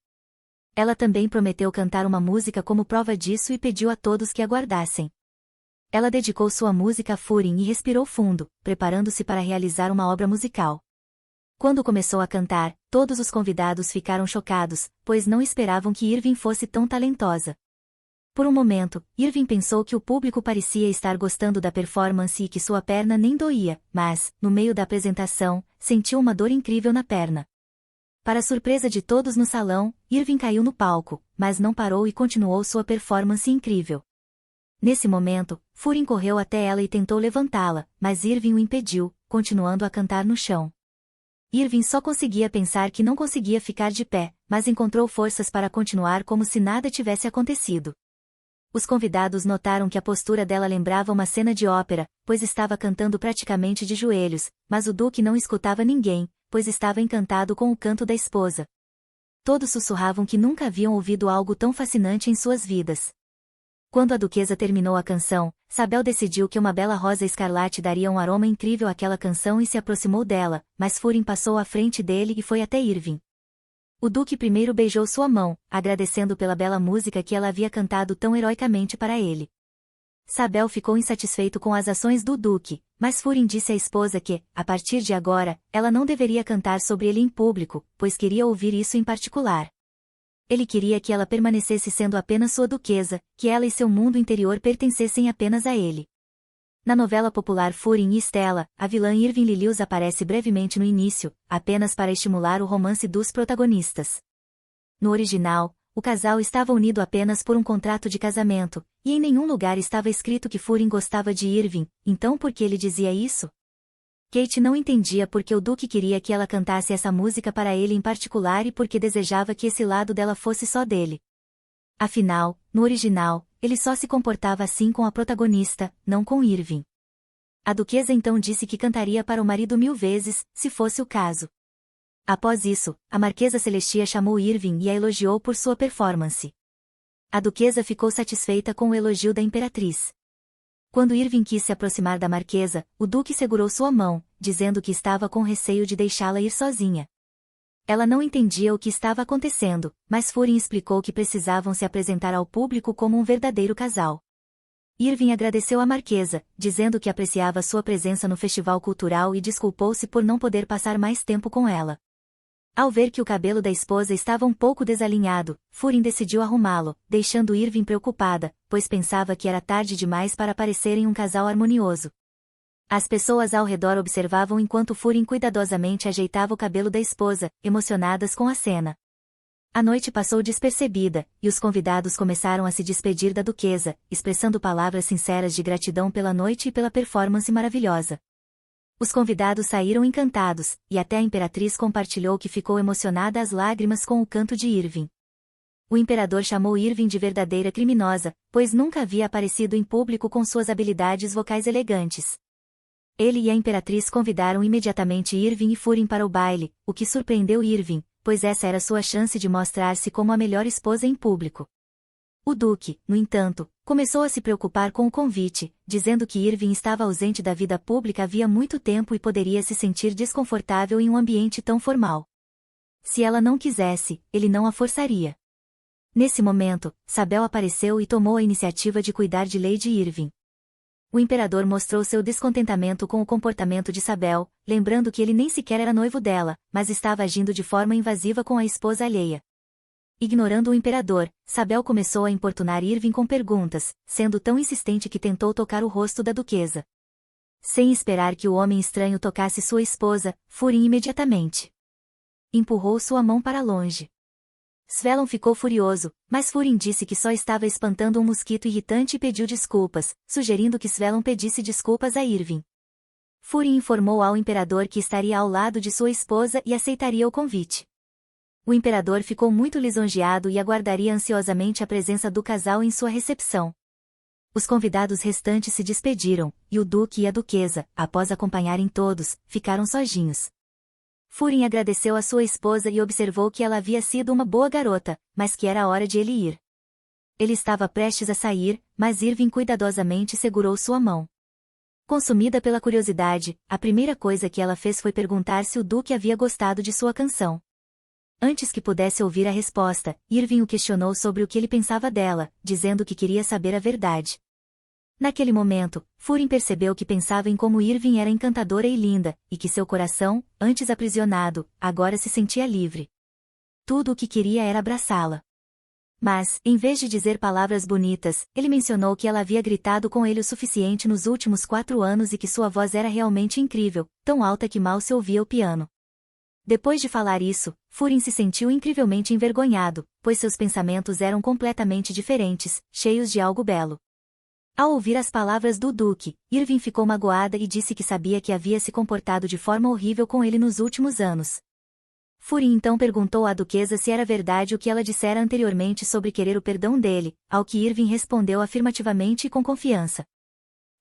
Ela também prometeu cantar uma música como prova disso e pediu a todos que aguardassem. Ela dedicou sua música a Furin e respirou fundo, preparando-se para realizar uma obra musical. Quando começou a cantar, todos os convidados ficaram chocados, pois não esperavam que Irving fosse tão talentosa. Por um momento, Irving pensou que o público parecia estar gostando da performance e que sua perna nem doía, mas, no meio da apresentação, sentiu uma dor incrível na perna. Para surpresa de todos no salão, Irving caiu no palco, mas não parou e continuou sua performance incrível. Nesse momento, Furin correu até ela e tentou levantá-la, mas Irving o impediu, continuando a cantar no chão. Irving só conseguia pensar que não conseguia ficar de pé, mas encontrou forças para continuar como se nada tivesse acontecido. Os convidados notaram que a postura dela lembrava uma cena de ópera, pois estava cantando praticamente de joelhos, mas o duque não escutava ninguém, pois estava encantado com o canto da esposa. Todos sussurravam que nunca haviam ouvido algo tão fascinante em suas vidas. Quando a duquesa terminou a canção, Sabel decidiu que uma bela rosa escarlate daria um aroma incrível àquela canção e se aproximou dela, mas Furin passou à frente dele e foi até Irving. O duque primeiro beijou sua mão, agradecendo pela bela música que ela havia cantado tão heroicamente para ele. Sabel ficou insatisfeito com as ações do duque, mas Furin disse à esposa que, a partir de agora, ela não deveria cantar sobre ele em público, pois queria ouvir isso em particular. Ele queria que ela permanecesse sendo apenas sua duquesa, que ela e seu mundo interior pertencessem apenas a ele. Na novela popular Furin e Stella, a vilã Irving Lilius aparece brevemente no início, apenas para estimular o romance dos protagonistas. No original, o casal estava unido apenas por um contrato de casamento, e em nenhum lugar estava escrito que Furin gostava de Irving, então por que ele dizia isso? Kate não entendia por que o Duque queria que ela cantasse essa música para ele em particular e porque desejava que esse lado dela fosse só dele. Afinal, no original, ele só se comportava assim com a protagonista, não com Irving. A duquesa então disse que cantaria para o marido 1000 vezes, se fosse o caso. Após isso, a Marquesa Celestia chamou Irving e a elogiou por sua performance. A duquesa ficou satisfeita com o elogio da imperatriz. Quando Irving quis se aproximar da Marquesa, o Duque segurou sua mão, dizendo que estava com receio de deixá-la ir sozinha. Ela não entendia o que estava acontecendo, mas Furin explicou que precisavam se apresentar ao público como um verdadeiro casal. Irving agradeceu à Marquesa, dizendo que apreciava sua presença no festival cultural e desculpou-se por não poder passar mais tempo com ela. Ao ver que o cabelo da esposa estava um pouco desalinhado, Furin decidiu arrumá-lo, deixando Irving preocupada, pois pensava que era tarde demais para parecerem um casal harmonioso. As pessoas ao redor observavam enquanto Furin cuidadosamente ajeitava o cabelo da esposa, emocionadas com a cena. A noite passou despercebida, e os convidados começaram a se despedir da duquesa, expressando palavras sinceras de gratidão pela noite e pela performance maravilhosa. Os convidados saíram encantados, e até a imperatriz compartilhou que ficou emocionada às lágrimas com o canto de Irving. O imperador chamou Irving de verdadeira criminosa, pois nunca havia aparecido em público com suas habilidades vocais elegantes. Ele e a imperatriz convidaram imediatamente Irving e Furin para o baile, o que surpreendeu Irving, pois essa era sua chance de mostrar-se como a melhor esposa em público. O Duque, no entanto, começou a se preocupar com o convite, dizendo que Irving estava ausente da vida pública havia muito tempo e poderia se sentir desconfortável em um ambiente tão formal. Se ela não quisesse, ele não a forçaria. Nesse momento, Sabel apareceu e tomou a iniciativa de cuidar de Lady Irving. O imperador mostrou seu descontentamento com o comportamento de Sabel, lembrando que ele nem sequer era noivo dela, mas estava agindo de forma invasiva com a esposa alheia. Ignorando o imperador, Sabel começou a importunar Irving com perguntas, sendo tão insistente que tentou tocar o rosto da duquesa. Sem esperar que o homem estranho tocasse sua esposa, Furin imediatamente empurrou sua mão para longe. Svelon ficou furioso, mas Furin disse que só estava espantando um mosquito irritante e pediu desculpas, sugerindo que Svelon pedisse desculpas a Irving. Furin informou ao imperador que estaria ao lado de sua esposa e aceitaria o convite. O imperador ficou muito lisonjeado e aguardaria ansiosamente a presença do casal em sua recepção. Os convidados restantes se despediram, e o duque e a duquesa, após acompanharem todos, ficaram sozinhos. Furin agradeceu a sua esposa e observou que ela havia sido uma boa garota, mas que era hora de ele ir. Ele estava prestes a sair, mas Irving cuidadosamente segurou sua mão. Consumida pela curiosidade, a primeira coisa que ela fez foi perguntar se o duque havia gostado de sua canção. Antes que pudesse ouvir a resposta, Irving o questionou sobre o que ele pensava dela, dizendo que queria saber a verdade. Naquele momento, Furin percebeu que pensava em como Irving era encantadora e linda, e que seu coração, antes aprisionado, agora se sentia livre. Tudo o que queria era abraçá-la. Mas, em vez de dizer palavras bonitas, ele mencionou que ela havia gritado com ele o suficiente nos últimos 4 anos e que sua voz era realmente incrível, tão alta que mal se ouvia o piano. Depois de falar isso, Furin se sentiu incrivelmente envergonhado, pois seus pensamentos eram completamente diferentes, cheios de algo belo. Ao ouvir as palavras do Duque, Irving ficou magoada e disse que sabia que havia se comportado de forma horrível com ele nos últimos anos. Furin então perguntou à duquesa se era verdade o que ela dissera anteriormente sobre querer o perdão dele, ao que Irving respondeu afirmativamente e com confiança.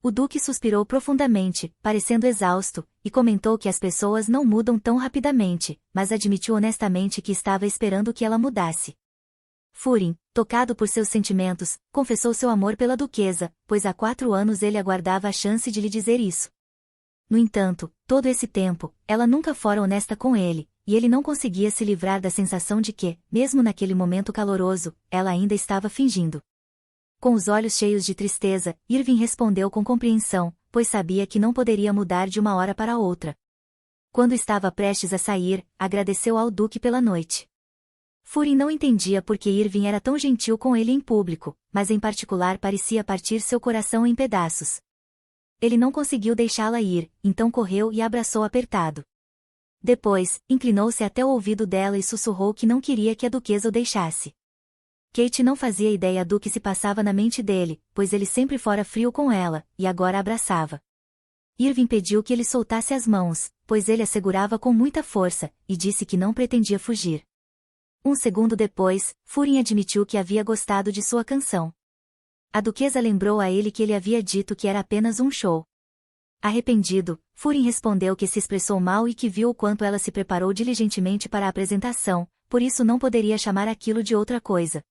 O Duque suspirou profundamente, parecendo exausto, e comentou que as pessoas não mudam tão rapidamente, mas admitiu honestamente que estava esperando que ela mudasse. Furin, tocado por seus sentimentos, confessou seu amor pela duquesa, pois há 4 anos ele aguardava a chance de lhe dizer isso. No entanto, todo esse tempo, ela nunca fora honesta com ele, e ele não conseguia se livrar da sensação de que, mesmo naquele momento caloroso, ela ainda estava fingindo. Com os olhos cheios de tristeza, Irving respondeu com compreensão, pois sabia que não poderia mudar de uma hora para outra. Quando estava prestes a sair, agradeceu ao Duque pela noite. Furin não entendia por que Irving era tão gentil com ele em público, mas em particular parecia partir seu coração em pedaços. ele não conseguiu deixá-la ir, então correu e a abraçou apertado. Depois, inclinou-se até o ouvido dela e sussurrou que não queria que a duquesa o deixasse. Kate não fazia ideia do que se passava na mente dele, pois ele sempre fora frio com ela, e agora a abraçava. Irving pediu que ele soltasse as mãos, pois ele a segurava com muita força, e disse que não pretendia fugir. Um segundo depois, Furin admitiu que havia gostado de sua canção. A duquesa lembrou a ele que ele havia dito que era apenas um show. Arrependido, Furin respondeu que se expressou mal e que viu o quanto ela se preparou diligentemente para a apresentação, por isso não poderia chamar aquilo de outra coisa.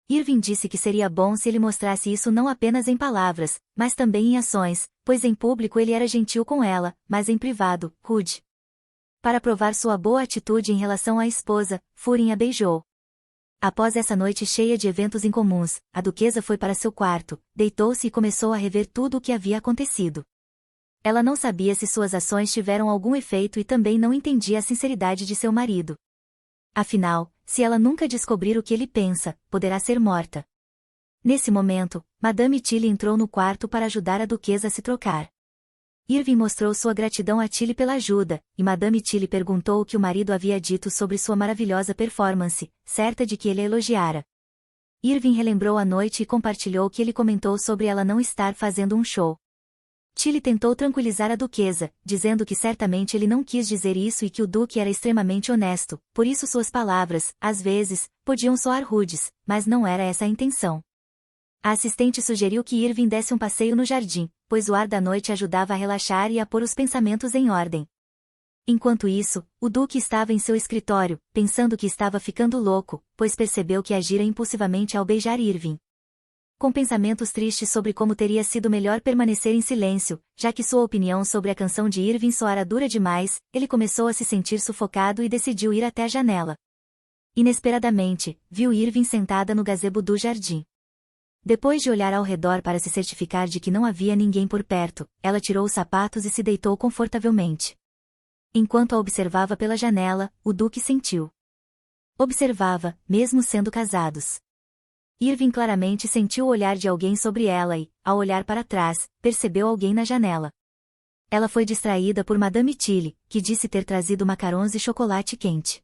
Irving disse que seria bom se ele mostrasse isso não apenas em palavras, mas também em ações, pois em público ele era gentil com ela, mas em privado, rude. Para provar sua boa atitude em relação à esposa, Furin a beijou. Após essa noite cheia de eventos incomuns, a duquesa foi para seu quarto, deitou-se e começou a rever tudo o que havia acontecido. Ela não sabia se suas ações tiveram algum efeito e também não entendia a sinceridade de seu marido. Afinal, se ela nunca descobrir o que ele pensa, poderá ser morta. Nesse momento, Madame Tilly entrou no quarto para ajudar a duquesa a se trocar. Irving mostrou sua gratidão a Tilly pela ajuda, e Madame Tilly perguntou o que o marido havia dito sobre sua maravilhosa performance, certa de que ele a elogiara. Irving relembrou a noite e compartilhou que ele comentou sobre ela não estar fazendo um show. Tilly tentou tranquilizar a duquesa, dizendo que certamente ele não quis dizer isso e que o duque era extremamente honesto, por isso suas palavras, às vezes, podiam soar rudes, mas não era essa a intenção. A assistente sugeriu que Irving desse um passeio no jardim, pois o ar da noite ajudava a relaxar e a pôr os pensamentos em ordem. Enquanto isso, o duque estava em seu escritório, pensando que estava ficando louco, pois percebeu que agira impulsivamente ao beijar Irving. Com pensamentos tristes sobre como teria sido melhor permanecer em silêncio, já que sua opinião sobre a canção de Irving soara dura demais, ele começou a se sentir sufocado e decidiu ir até a janela. Inesperadamente, viu Irving sentada no gazebo do jardim. Depois de olhar ao redor para se certificar de que não havia ninguém por perto, ela tirou os sapatos e se deitou confortavelmente. Enquanto a observava pela janela, o duque sentiu. Observava, mesmo sendo casados. Irving claramente sentiu o olhar de alguém sobre ela e, ao olhar para trás, percebeu alguém na janela. Ela foi distraída por Madame Tilly, que disse ter trazido macarons e chocolate quente.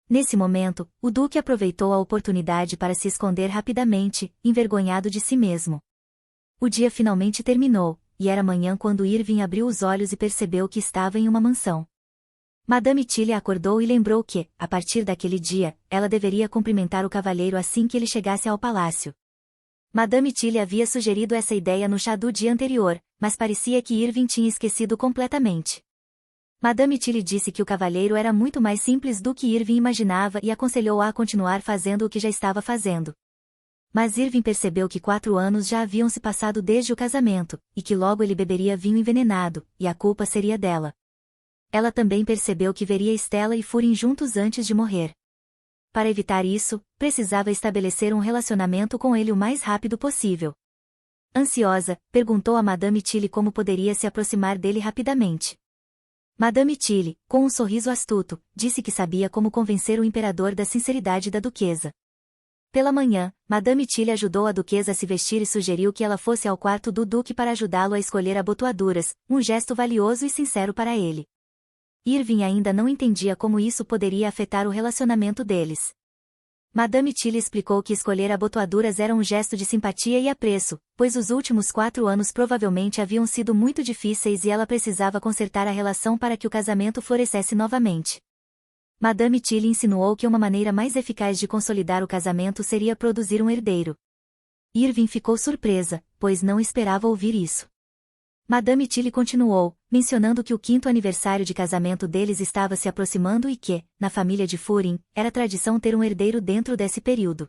Nesse momento, o duque aproveitou a oportunidade para se esconder rapidamente, envergonhado de si mesmo. O dia finalmente terminou, e era manhã quando Irving abriu os olhos e percebeu que estava em uma mansão. Madame Tilly acordou e lembrou que, a partir daquele dia, ela deveria cumprimentar o cavalheiro assim que ele chegasse ao palácio. Madame Tilly havia sugerido essa ideia no chá do dia anterior, mas parecia que Irving tinha esquecido completamente. Madame Tilly disse que o cavalheiro era muito mais simples do que Irving imaginava e aconselhou-a a continuar fazendo o que já estava fazendo. Mas Irving percebeu que 4 anos já haviam se passado desde o casamento, e que logo ele beberia vinho envenenado, e a culpa seria dela. Ela também percebeu que veria Stella e Furin juntos antes de morrer. Para evitar isso, precisava estabelecer um relacionamento com ele o mais rápido possível. Ansiosa, perguntou a Madame Tilly como poderia se aproximar dele rapidamente. Madame Tilly, com um sorriso astuto, disse que sabia como convencer o imperador da sinceridade da duquesa. Pela manhã, Madame Tilly ajudou a duquesa a se vestir e sugeriu que ela fosse ao quarto do duque para ajudá-lo a escolher abotoaduras, um gesto valioso e sincero para ele. Irving ainda não entendia como isso poderia afetar o relacionamento deles. Madame Tilly explicou que escolher abotoaduras era um gesto de simpatia e apreço, pois os últimos 4 anos provavelmente haviam sido muito difíceis e ela precisava consertar a relação para que o casamento florescesse novamente. Madame Tilly insinuou que uma maneira mais eficaz de consolidar o casamento seria produzir um herdeiro. Irving ficou surpresa, pois não esperava ouvir isso. Madame Tilly continuou, mencionando que o 5º aniversário de casamento deles estava se aproximando e que, na família de Furin, era tradição ter um herdeiro dentro desse período.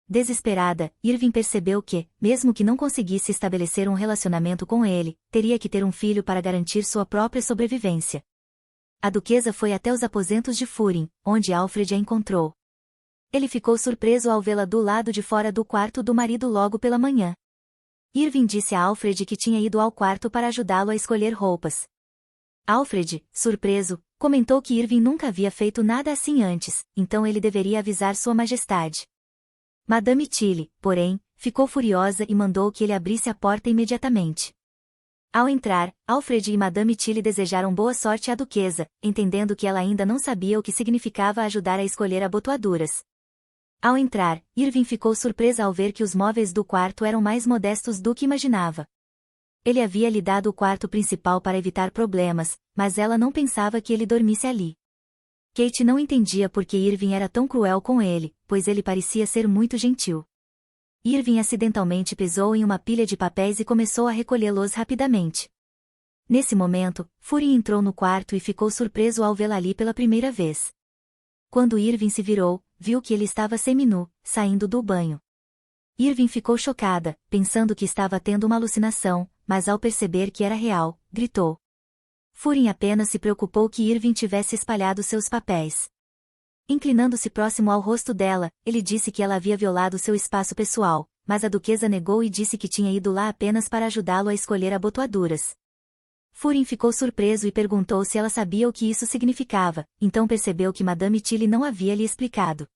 Desesperada, Irving percebeu que, mesmo que não conseguisse estabelecer um relacionamento com ele, teria que ter um filho para garantir sua própria sobrevivência. A duquesa foi até os aposentos de Furin, onde Alfred a encontrou. Ele ficou surpreso ao vê-la do lado de fora do quarto do marido logo pela manhã. Irving disse a Alfred que tinha ido ao quarto para ajudá-lo a escolher roupas. Alfred, surpreso, comentou que Irving nunca havia feito nada assim antes, então ele deveria avisar Sua Majestade. Madame Tilly, porém, ficou furiosa e mandou que ele abrisse a porta imediatamente. Ao entrar, Alfred e Madame Tilly desejaram boa sorte à duquesa, entendendo que ela ainda não sabia o que significava ajudar a escolher abotoaduras. Ao entrar, Irving ficou surpresa ao ver que os móveis do quarto eram mais modestos do que imaginava. Ele havia lhe dado o quarto principal para evitar problemas, mas ela não pensava que ele dormisse ali. Kate não entendia por que Irving era tão cruel com ele, pois ele parecia ser muito gentil. Irving acidentalmente pisou em uma pilha de papéis e começou a recolhê-los rapidamente. Nesse momento, Fury entrou no quarto e ficou surpreso ao vê-la ali pela primeira vez. Quando Irving se virou, viu que ele estava seminu, saindo do banho. Irving ficou chocada, pensando que estava tendo uma alucinação, mas ao perceber que era real, gritou. Fury apenas se preocupou que Irving tivesse espalhado seus papéis. Inclinando-se próximo ao rosto dela, ele disse que ela havia violado seu espaço pessoal, mas a duquesa negou e disse que tinha ido lá apenas para ajudá-lo a escolher abotoaduras. Fury ficou surpreso e perguntou se ela sabia o que isso significava, então percebeu que Madame Tilly não havia lhe explicado.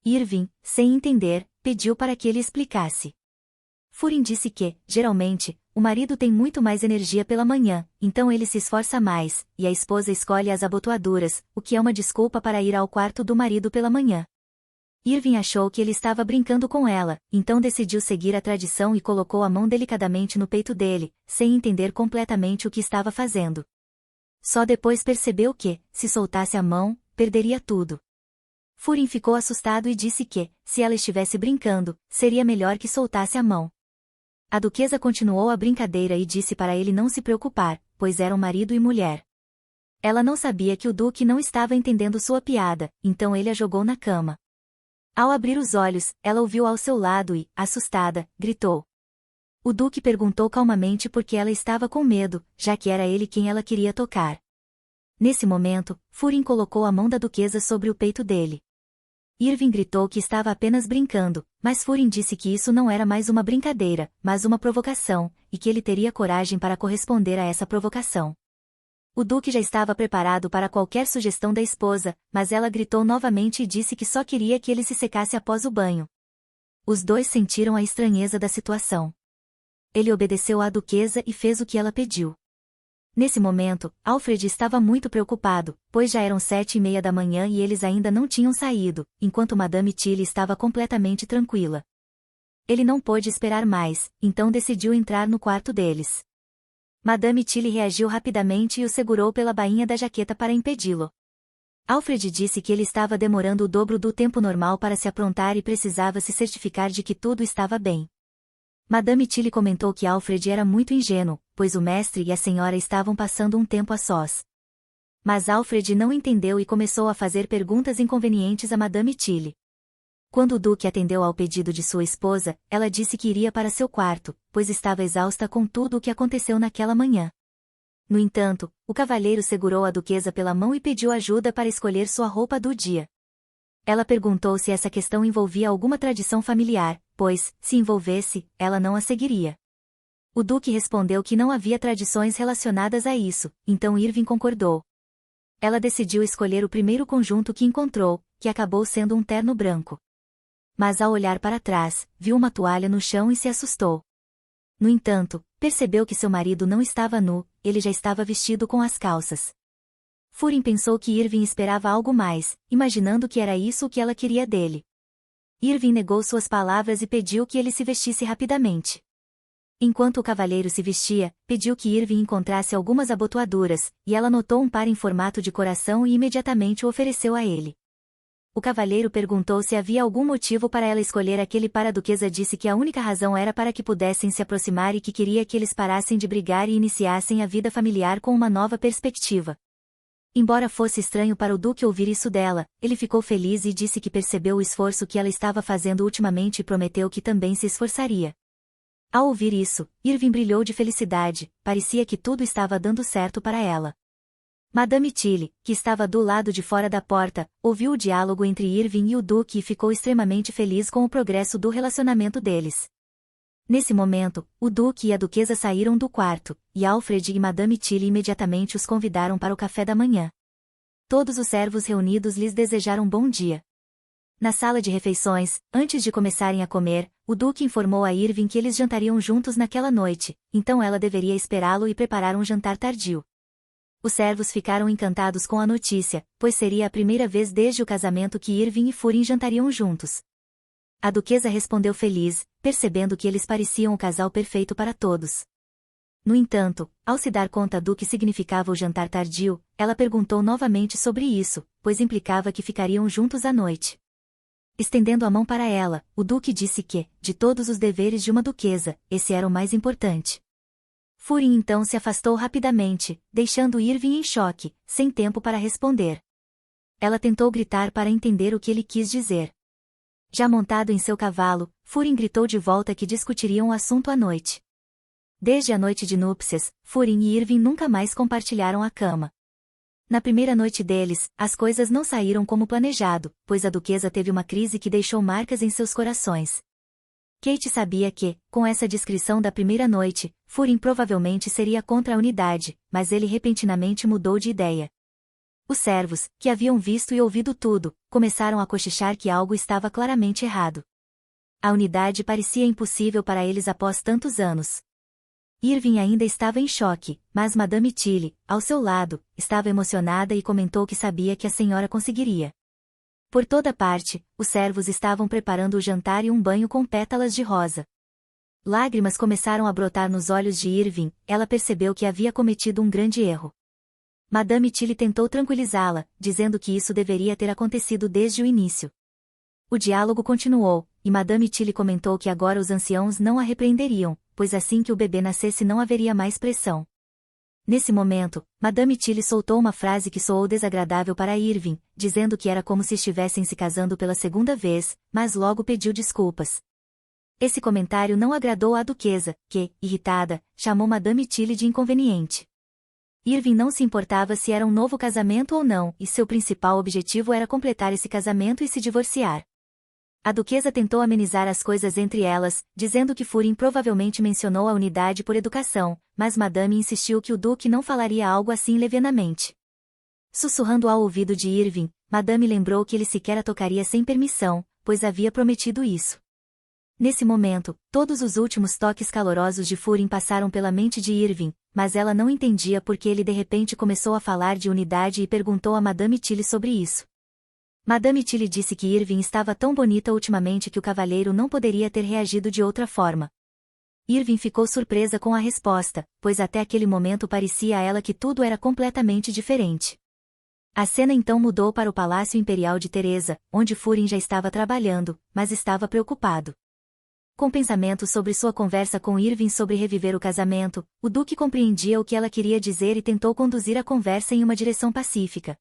Irving, sem entender, pediu para que ele explicasse. Fury disse que, geralmente, o marido tem muito mais energia pela manhã, então ele se esforça mais, e a esposa escolhe as abotoaduras, o que é uma desculpa para ir ao quarto do marido pela manhã. Irving achou que ele estava brincando com ela, então decidiu seguir a tradição e colocou a mão delicadamente no peito dele, sem entender completamente o que estava fazendo. Só depois percebeu que, se soltasse a mão, perderia tudo. Fury ficou assustado e disse que, se ela estivesse brincando, seria melhor que soltasse a mão. A duquesa continuou a brincadeira e disse para ele não se preocupar, pois eram marido e mulher. Ela não sabia que o duque não estava entendendo sua piada, então ele a jogou na cama. Ao abrir os olhos, ela o viu ao seu lado e, assustada, gritou. O duque perguntou calmamente por que ela estava com medo, já que era ele quem ela queria tocar. Nesse momento, Fury colocou a mão da duquesa sobre o peito dele. Irving gritou que estava apenas brincando, mas Fury disse que isso não era mais uma brincadeira, mas uma provocação, e que ele teria coragem para corresponder a essa provocação. O duque já estava preparado para qualquer sugestão da esposa, mas ela gritou novamente e disse que só queria que ele se secasse após o banho. Os dois sentiram a estranheza da situação. Ele obedeceu à duquesa e fez o que ela pediu. Nesse momento, Alfred estava muito preocupado, pois já eram 7:30 da manhã e eles ainda não tinham saído, enquanto Madame Tilly estava completamente tranquila. Ele não pôde esperar mais, então decidiu entrar no quarto deles. Madame Tilly reagiu rapidamente e o segurou pela bainha da jaqueta para impedi-lo. Alfred disse que ele estava demorando o dobro do tempo normal para se aprontar e precisava se certificar de que tudo estava bem. Madame Tilly comentou que Alfred era muito ingênuo, pois o mestre e a senhora estavam passando um tempo a sós. Mas Alfred não entendeu e começou a fazer perguntas inconvenientes a Madame Tilly. Quando o duque atendeu ao pedido de sua esposa, ela disse que iria para seu quarto, pois estava exausta com tudo o que aconteceu naquela manhã. No entanto, o cavalheiro segurou a duquesa pela mão e pediu ajuda para escolher sua roupa do dia. Ela perguntou se essa questão envolvia alguma tradição familiar, pois, se envolvesse, ela não a seguiria. O duque respondeu que não havia tradições relacionadas a isso, então Irving concordou. Ela decidiu escolher o primeiro conjunto que encontrou, que acabou sendo um terno branco. Mas ao olhar para trás, viu uma toalha no chão e se assustou. No entanto, percebeu que seu marido não estava nu, ele já estava vestido com as calças. Fury pensou que Irving esperava algo mais, imaginando que era isso o que ela queria dele. Irving negou suas palavras e pediu que ele se vestisse rapidamente. Enquanto o cavalheiro se vestia, pediu que Irving encontrasse algumas abotoaduras, e ela notou um par em formato de coração e imediatamente o ofereceu a ele. O cavalheiro perguntou se havia algum motivo para ela escolher aquele par. A duquesa disse que a única razão era para que pudessem se aproximar e que queria que eles parassem de brigar e iniciassem a vida familiar com uma nova perspectiva. Embora fosse estranho para o duque ouvir isso dela, ele ficou feliz e disse que percebeu o esforço que ela estava fazendo ultimamente e prometeu que também se esforçaria. Ao ouvir isso, Irving brilhou de felicidade, parecia que tudo estava dando certo para ela. Madame Tilly, que estava do lado de fora da porta, ouviu o diálogo entre Irving e o duque e ficou extremamente feliz com o progresso do relacionamento deles. Nesse momento, o duque e a duquesa saíram do quarto, e Alfred e Madame Tilly imediatamente os convidaram para o café da manhã. Todos os servos reunidos lhes desejaram bom dia. Na sala de refeições, antes de começarem a comer, o Duque informou a Irving que eles jantariam juntos naquela noite, então ela deveria esperá-lo e preparar um jantar tardio. Os servos ficaram encantados com a notícia, pois seria a primeira vez desde o casamento que Irving e Furin jantariam juntos. A duquesa respondeu feliz, percebendo que eles pareciam o casal perfeito para todos. No entanto, ao se dar conta do que significava o jantar tardio, ela perguntou novamente sobre isso, pois implicava que ficariam juntos à noite. Estendendo a mão para ela, o duque disse que, de todos os deveres de uma duquesa, esse era o mais importante. Furin então se afastou rapidamente, deixando Irving em choque, sem tempo para responder. Ela tentou gritar para entender o que ele quis dizer. Já montado em seu cavalo, Furin gritou de volta que discutiriam o assunto à noite. Desde a noite de núpcias, Furin e Irving nunca mais compartilharam a cama. Na primeira noite deles, as coisas não saíram como planejado, pois a duquesa teve uma crise que deixou marcas em seus corações. Kate sabia que, com essa descrição da primeira noite, Furin provavelmente seria contra a unidade, mas ele repentinamente mudou de ideia. Os servos, que haviam visto e ouvido tudo, começaram a cochichar que algo estava claramente errado. A unidade parecia impossível para eles após tantos anos. Irving ainda estava em choque, mas Madame Tilly, ao seu lado, estava emocionada e comentou que sabia que a senhora conseguiria. Por toda parte, os servos estavam preparando o jantar e um banho com pétalas de rosa. Lágrimas começaram a brotar nos olhos de Irving, ela percebeu que havia cometido um grande erro. Madame Tilly tentou tranquilizá-la, dizendo que isso deveria ter acontecido desde o início. O diálogo continuou, e Madame Tilly comentou que agora os anciãos não a repreenderiam, pois assim que o bebê nascesse não haveria mais pressão. Nesse momento, Madame Tilly soltou uma frase que soou desagradável para Irving, dizendo que era como se estivessem se casando pela segunda vez, mas logo pediu desculpas. Esse comentário não agradou à duquesa, que, irritada, chamou Madame Tilly de inconveniente. Irving não se importava se era um novo casamento ou não, e seu principal objetivo era completar esse casamento e se divorciar. A duquesa tentou amenizar as coisas entre elas, dizendo que Furin provavelmente mencionou a unidade por educação, mas Madame insistiu que o duque não falaria algo assim levianamente. Sussurrando ao ouvido de Irving, Madame lembrou que ele sequer a tocaria sem permissão, pois havia prometido isso. Nesse momento, todos os últimos toques calorosos de Furin passaram pela mente de Irving, mas ela não entendia porque ele de repente começou a falar de unidade e perguntou a Madame Tilly sobre isso. Madame Tilly disse que Irving estava tão bonita ultimamente que o cavalheiro não poderia ter reagido de outra forma. Irving ficou surpresa com a resposta, pois até aquele momento parecia a ela que tudo era completamente diferente. A cena então mudou para o Palácio Imperial de Teresa, onde Furin já estava trabalhando, mas estava preocupado. Com pensamentos sobre sua conversa com Irving sobre reviver o casamento, o Duque compreendia o que ela queria dizer e tentou conduzir a conversa em uma direção pacífica.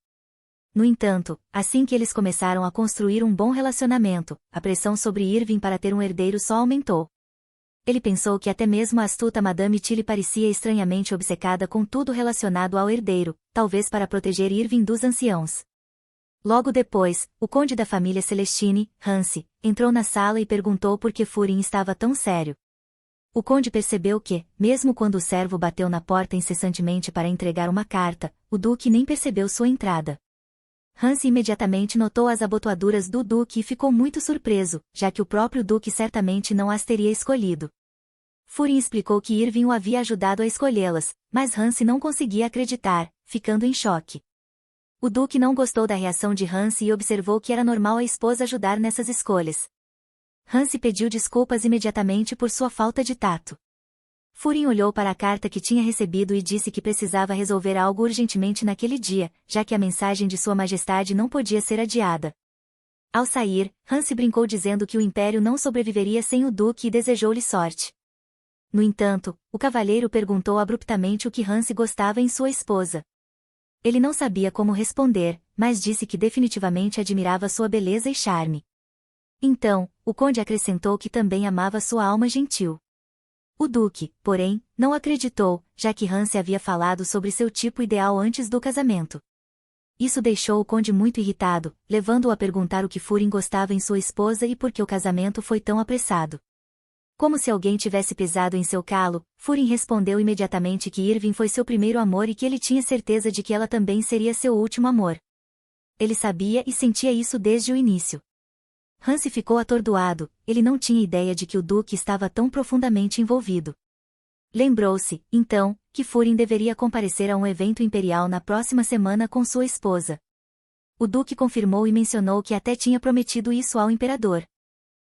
No entanto, assim que eles começaram a construir um bom relacionamento, a pressão sobre Irving para ter um herdeiro só aumentou. Ele pensou que até mesmo a astuta Madame Tilly parecia estranhamente obcecada com tudo relacionado ao herdeiro, talvez para proteger Irving dos anciãos. Logo depois, o conde da família Celestine, Hansi, entrou na sala e perguntou por que Furin estava tão sério. O conde percebeu que, mesmo quando o servo bateu na porta incessantemente para entregar uma carta, o duque nem percebeu sua entrada. Hansi imediatamente notou as abotoaduras do duque e ficou muito surpreso, já que o próprio duque certamente não as teria escolhido. Furin explicou que Irving o havia ajudado a escolhê-las, mas Hansi não conseguia acreditar, ficando em choque. O duque não gostou da reação de Hansi e observou que era normal a esposa ajudar nessas escolhas. Hansi pediu desculpas imediatamente por sua falta de tato. Furin olhou para a carta que tinha recebido e disse que precisava resolver algo urgentemente naquele dia, já que a mensagem de Sua Majestade não podia ser adiada. Ao sair, Hansi brincou dizendo que o império não sobreviveria sem o duque e desejou-lhe sorte. No entanto, o cavalheiro perguntou abruptamente o que Hansi gostava em sua esposa. Ele não sabia como responder, mas disse que definitivamente admirava sua beleza e charme. Então, o conde acrescentou que também amava sua alma gentil. O duque, porém, não acreditou, já que Hansi havia falado sobre seu tipo ideal antes do casamento. Isso deixou o conde muito irritado, levando-o a perguntar o que Furin gostava em sua esposa e por que o casamento foi tão apressado. Como se alguém tivesse pisado em seu calo, Furin respondeu imediatamente que Irving foi seu primeiro amor e que ele tinha certeza de que ela também seria seu último amor. Ele sabia e sentia isso desde o início. Hansi ficou atordoado, ele não tinha ideia de que o duque estava tão profundamente envolvido. Lembrou-se, então, que Furin deveria comparecer a um evento imperial na próxima semana com sua esposa. O duque confirmou e mencionou que até tinha prometido isso ao imperador.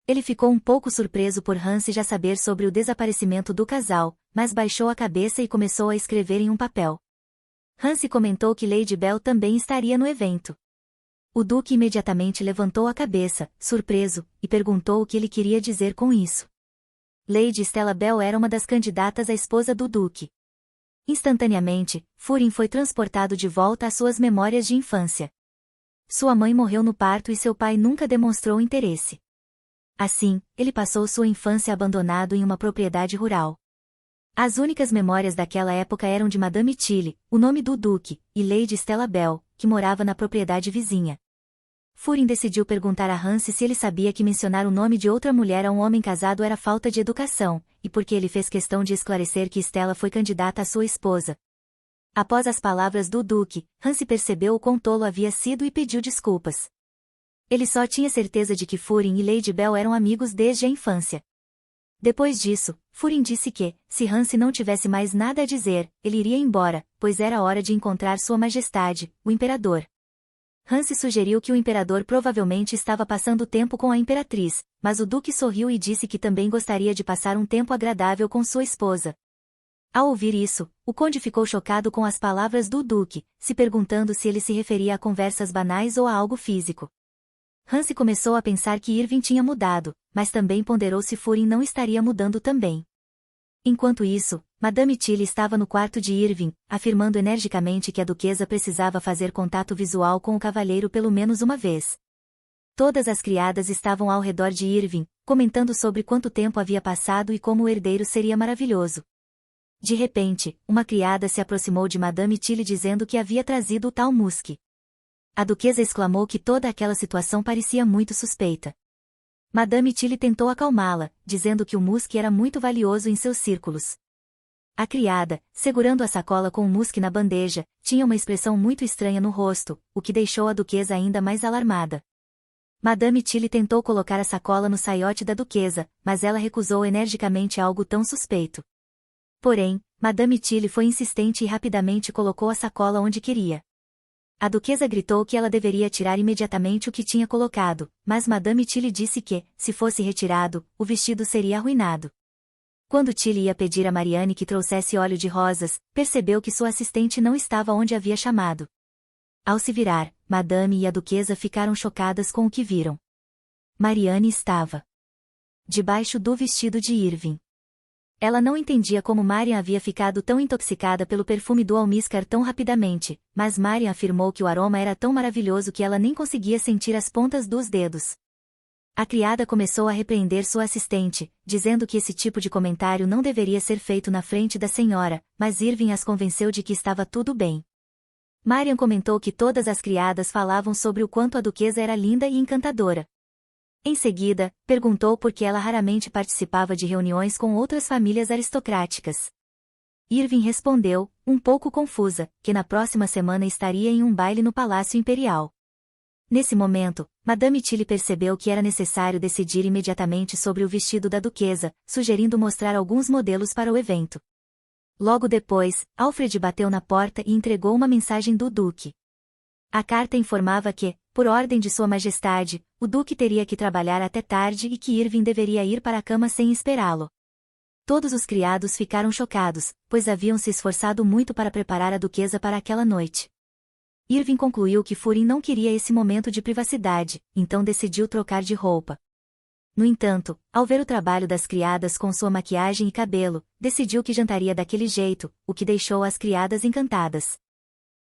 Ele ficou um pouco surpreso por Hansi já saber sobre o desaparecimento do casal, mas baixou a cabeça e começou a escrever em um papel. Hansi comentou que Lady Bell também estaria no evento. O duque imediatamente levantou a cabeça, surpreso, e perguntou o que ele queria dizer com isso. Lady Stella Bell era uma das candidatas à esposa do duque. Instantaneamente, Furin foi transportado de volta às suas memórias de infância. Sua mãe morreu no parto e seu pai nunca demonstrou interesse. Assim, ele passou sua infância abandonado em uma propriedade rural. As únicas memórias daquela época eram de Madame Tilly, o nome do duque, e Lady Stella Bell, que morava na propriedade vizinha. Furin decidiu perguntar a Hansi se ele sabia que mencionar o nome de outra mulher a um homem casado era falta de educação, e porque ele fez questão de esclarecer que Stella foi candidata à sua esposa. Após as palavras do duque, Hansi percebeu o quão tolo havia sido e pediu desculpas. Ele só tinha certeza de que Furin e Lady Bell eram amigos desde a infância. Depois disso, Furin disse que, se Hansi não tivesse mais nada a dizer, ele iria embora, pois era hora de encontrar Sua Majestade, o Imperador. Hansi sugeriu que o imperador provavelmente estava passando tempo com a imperatriz, mas o duque sorriu e disse que também gostaria de passar um tempo agradável com sua esposa. Ao ouvir isso, o conde ficou chocado com as palavras do duque, se perguntando se ele se referia a conversas banais ou a algo físico. Hansi começou a pensar que Irving tinha mudado, mas também ponderou se Furin não estaria mudando também. Enquanto isso, Madame Tilly estava no quarto de Irving, afirmando energicamente que a duquesa precisava fazer contato visual com o cavalheiro pelo menos uma vez. Todas as criadas estavam ao redor de Irving, comentando sobre quanto tempo havia passado e como o herdeiro seria maravilhoso. De repente, uma criada se aproximou de Madame Tilly dizendo que havia trazido o tal Musk. A duquesa exclamou que toda aquela situação parecia muito suspeita. Madame Tilly tentou acalmá-la, dizendo que o Musk era muito valioso em seus círculos. A criada, segurando a sacola com o Musk na bandeja, tinha uma expressão muito estranha no rosto, o que deixou a duquesa ainda mais alarmada. Madame Tilly tentou colocar a sacola no saiote da duquesa, mas ela recusou energicamente algo tão suspeito. Porém, Madame Tilly foi insistente e rapidamente colocou a sacola onde queria. A duquesa gritou que ela deveria tirar imediatamente o que tinha colocado, mas Madame Tilly disse que, se fosse retirado, o vestido seria arruinado. Quando Tilly ia pedir a Marianne que trouxesse óleo de rosas, percebeu que sua assistente não estava onde havia chamado. Ao se virar, Madame e a duquesa ficaram chocadas com o que viram. Marianne estava debaixo do vestido de Irving. Ela não entendia como Marian havia ficado tão intoxicada pelo perfume do almíscar tão rapidamente, mas Marian afirmou que o aroma era tão maravilhoso que ela nem conseguia sentir as pontas dos dedos. A criada começou a repreender sua assistente, dizendo que esse tipo de comentário não deveria ser feito na frente da senhora, mas Irving as convenceu de que estava tudo bem. Marian comentou que todas as criadas falavam sobre o quanto a duquesa era linda e encantadora. Em seguida, perguntou por que ela raramente participava de reuniões com outras famílias aristocráticas. Irving respondeu, um pouco confusa, que na próxima semana estaria em um baile no Palácio Imperial. Nesse momento, Madame Tilly percebeu que era necessário decidir imediatamente sobre o vestido da duquesa, sugerindo mostrar alguns modelos para o evento. Logo depois, Alfred bateu na porta e entregou uma mensagem do duque. A carta informava que, por ordem de Sua Majestade, o duque teria que trabalhar até tarde e que Irving deveria ir para a cama sem esperá-lo. Todos os criados ficaram chocados, pois haviam se esforçado muito para preparar a duquesa para aquela noite. Irving concluiu que Furin não queria esse momento de privacidade, então decidiu trocar de roupa. No entanto, ao ver o trabalho das criadas com sua maquiagem e cabelo, decidiu que jantaria daquele jeito, o que deixou as criadas encantadas.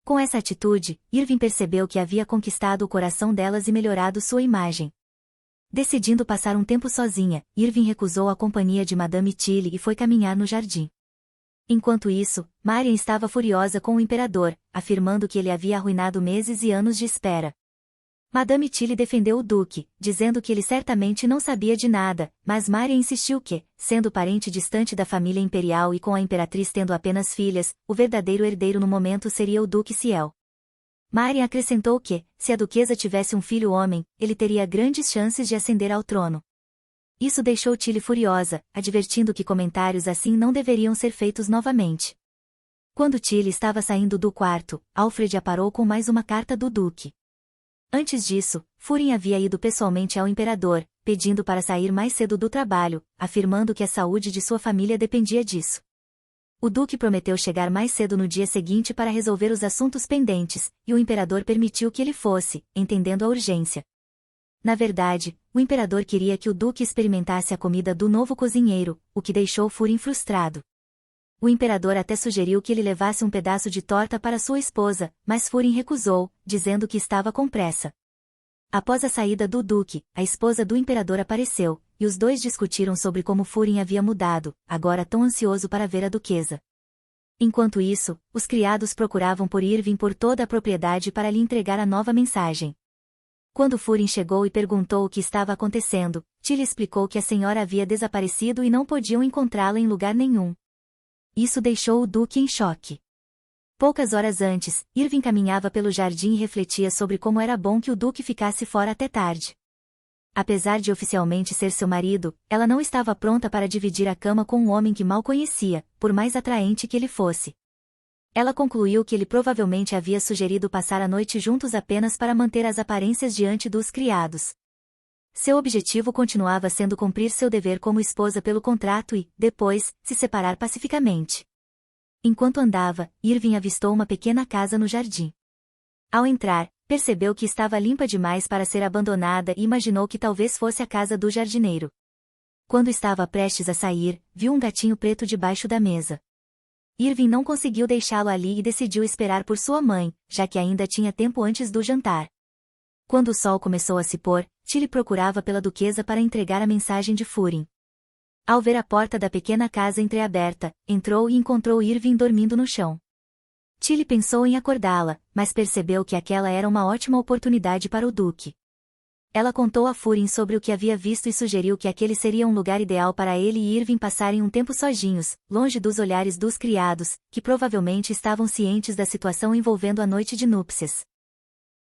Com essa atitude, Irving percebeu que havia conquistado o coração delas e melhorado sua imagem. Decidindo passar um tempo sozinha, Irving recusou a companhia de Madame Tilly e foi caminhar no jardim. Enquanto isso, Marian estava furiosa com o imperador, afirmando que ele havia arruinado meses e anos de espera. Madame Tilly defendeu o duque, dizendo que ele certamente não sabia de nada, mas Marian insistiu que, sendo parente distante da família imperial e com a imperatriz tendo apenas filhas, o verdadeiro herdeiro no momento seria o duque Ciel. Marian acrescentou que, se a duquesa tivesse um filho homem, ele teria grandes chances de ascender ao trono. Isso deixou Tilly furiosa, advertindo que comentários assim não deveriam ser feitos novamente. Quando Tilly estava saindo do quarto, Alfred a parou com mais uma carta do duque. Antes disso, Furin havia ido pessoalmente ao imperador, pedindo para sair mais cedo do trabalho, afirmando que a saúde de sua família dependia disso. O duque prometeu chegar mais cedo no dia seguinte para resolver os assuntos pendentes, e o imperador permitiu que ele fosse, entendendo a urgência. Na verdade, o imperador queria que o duque experimentasse a comida do novo cozinheiro, o que deixou Furin frustrado. O imperador até sugeriu que ele levasse um pedaço de torta para sua esposa, mas Furin recusou, dizendo que estava com pressa. Após a saída do duque, a esposa do imperador apareceu, e os dois discutiram sobre como Furin havia mudado, agora tão ansioso para ver a duquesa. Enquanto isso, os criados procuravam por Irving por toda a propriedade para lhe entregar a nova mensagem. Quando Furin chegou e perguntou o que estava acontecendo, Tilly explicou que a senhora havia desaparecido e não podiam encontrá-la em lugar nenhum. Isso deixou o duque em choque. Poucas horas antes, Irving caminhava pelo jardim e refletia sobre como era bom que o duque ficasse fora até tarde. Apesar de oficialmente ser seu marido, ela não estava pronta para dividir a cama com um homem que mal conhecia, por mais atraente que ele fosse. Ela concluiu que ele provavelmente havia sugerido passar a noite juntos apenas para manter as aparências diante dos criados. Seu objetivo continuava sendo cumprir seu dever como esposa pelo contrato e, depois, se separar pacificamente. Enquanto andava, Irving avistou uma pequena casa no jardim. Ao entrar, percebeu que estava limpa demais para ser abandonada e imaginou que talvez fosse a casa do jardineiro. Quando estava prestes a sair, viu um gatinho preto debaixo da mesa. Irving não conseguiu deixá-lo ali e decidiu esperar por sua mãe, já que ainda tinha tempo antes do jantar. Quando o sol começou a se pôr, Tilly procurava pela duquesa para entregar a mensagem de Furin. Ao ver a porta da pequena casa entreaberta, entrou e encontrou Irving dormindo no chão. Tilly pensou em acordá-la, mas percebeu que aquela era uma ótima oportunidade para o duque. Ela contou a Furin sobre o que havia visto e sugeriu que aquele seria um lugar ideal para ele e Irving passarem um tempo sozinhos, longe dos olhares dos criados, que provavelmente estavam cientes da situação envolvendo a noite de núpcias.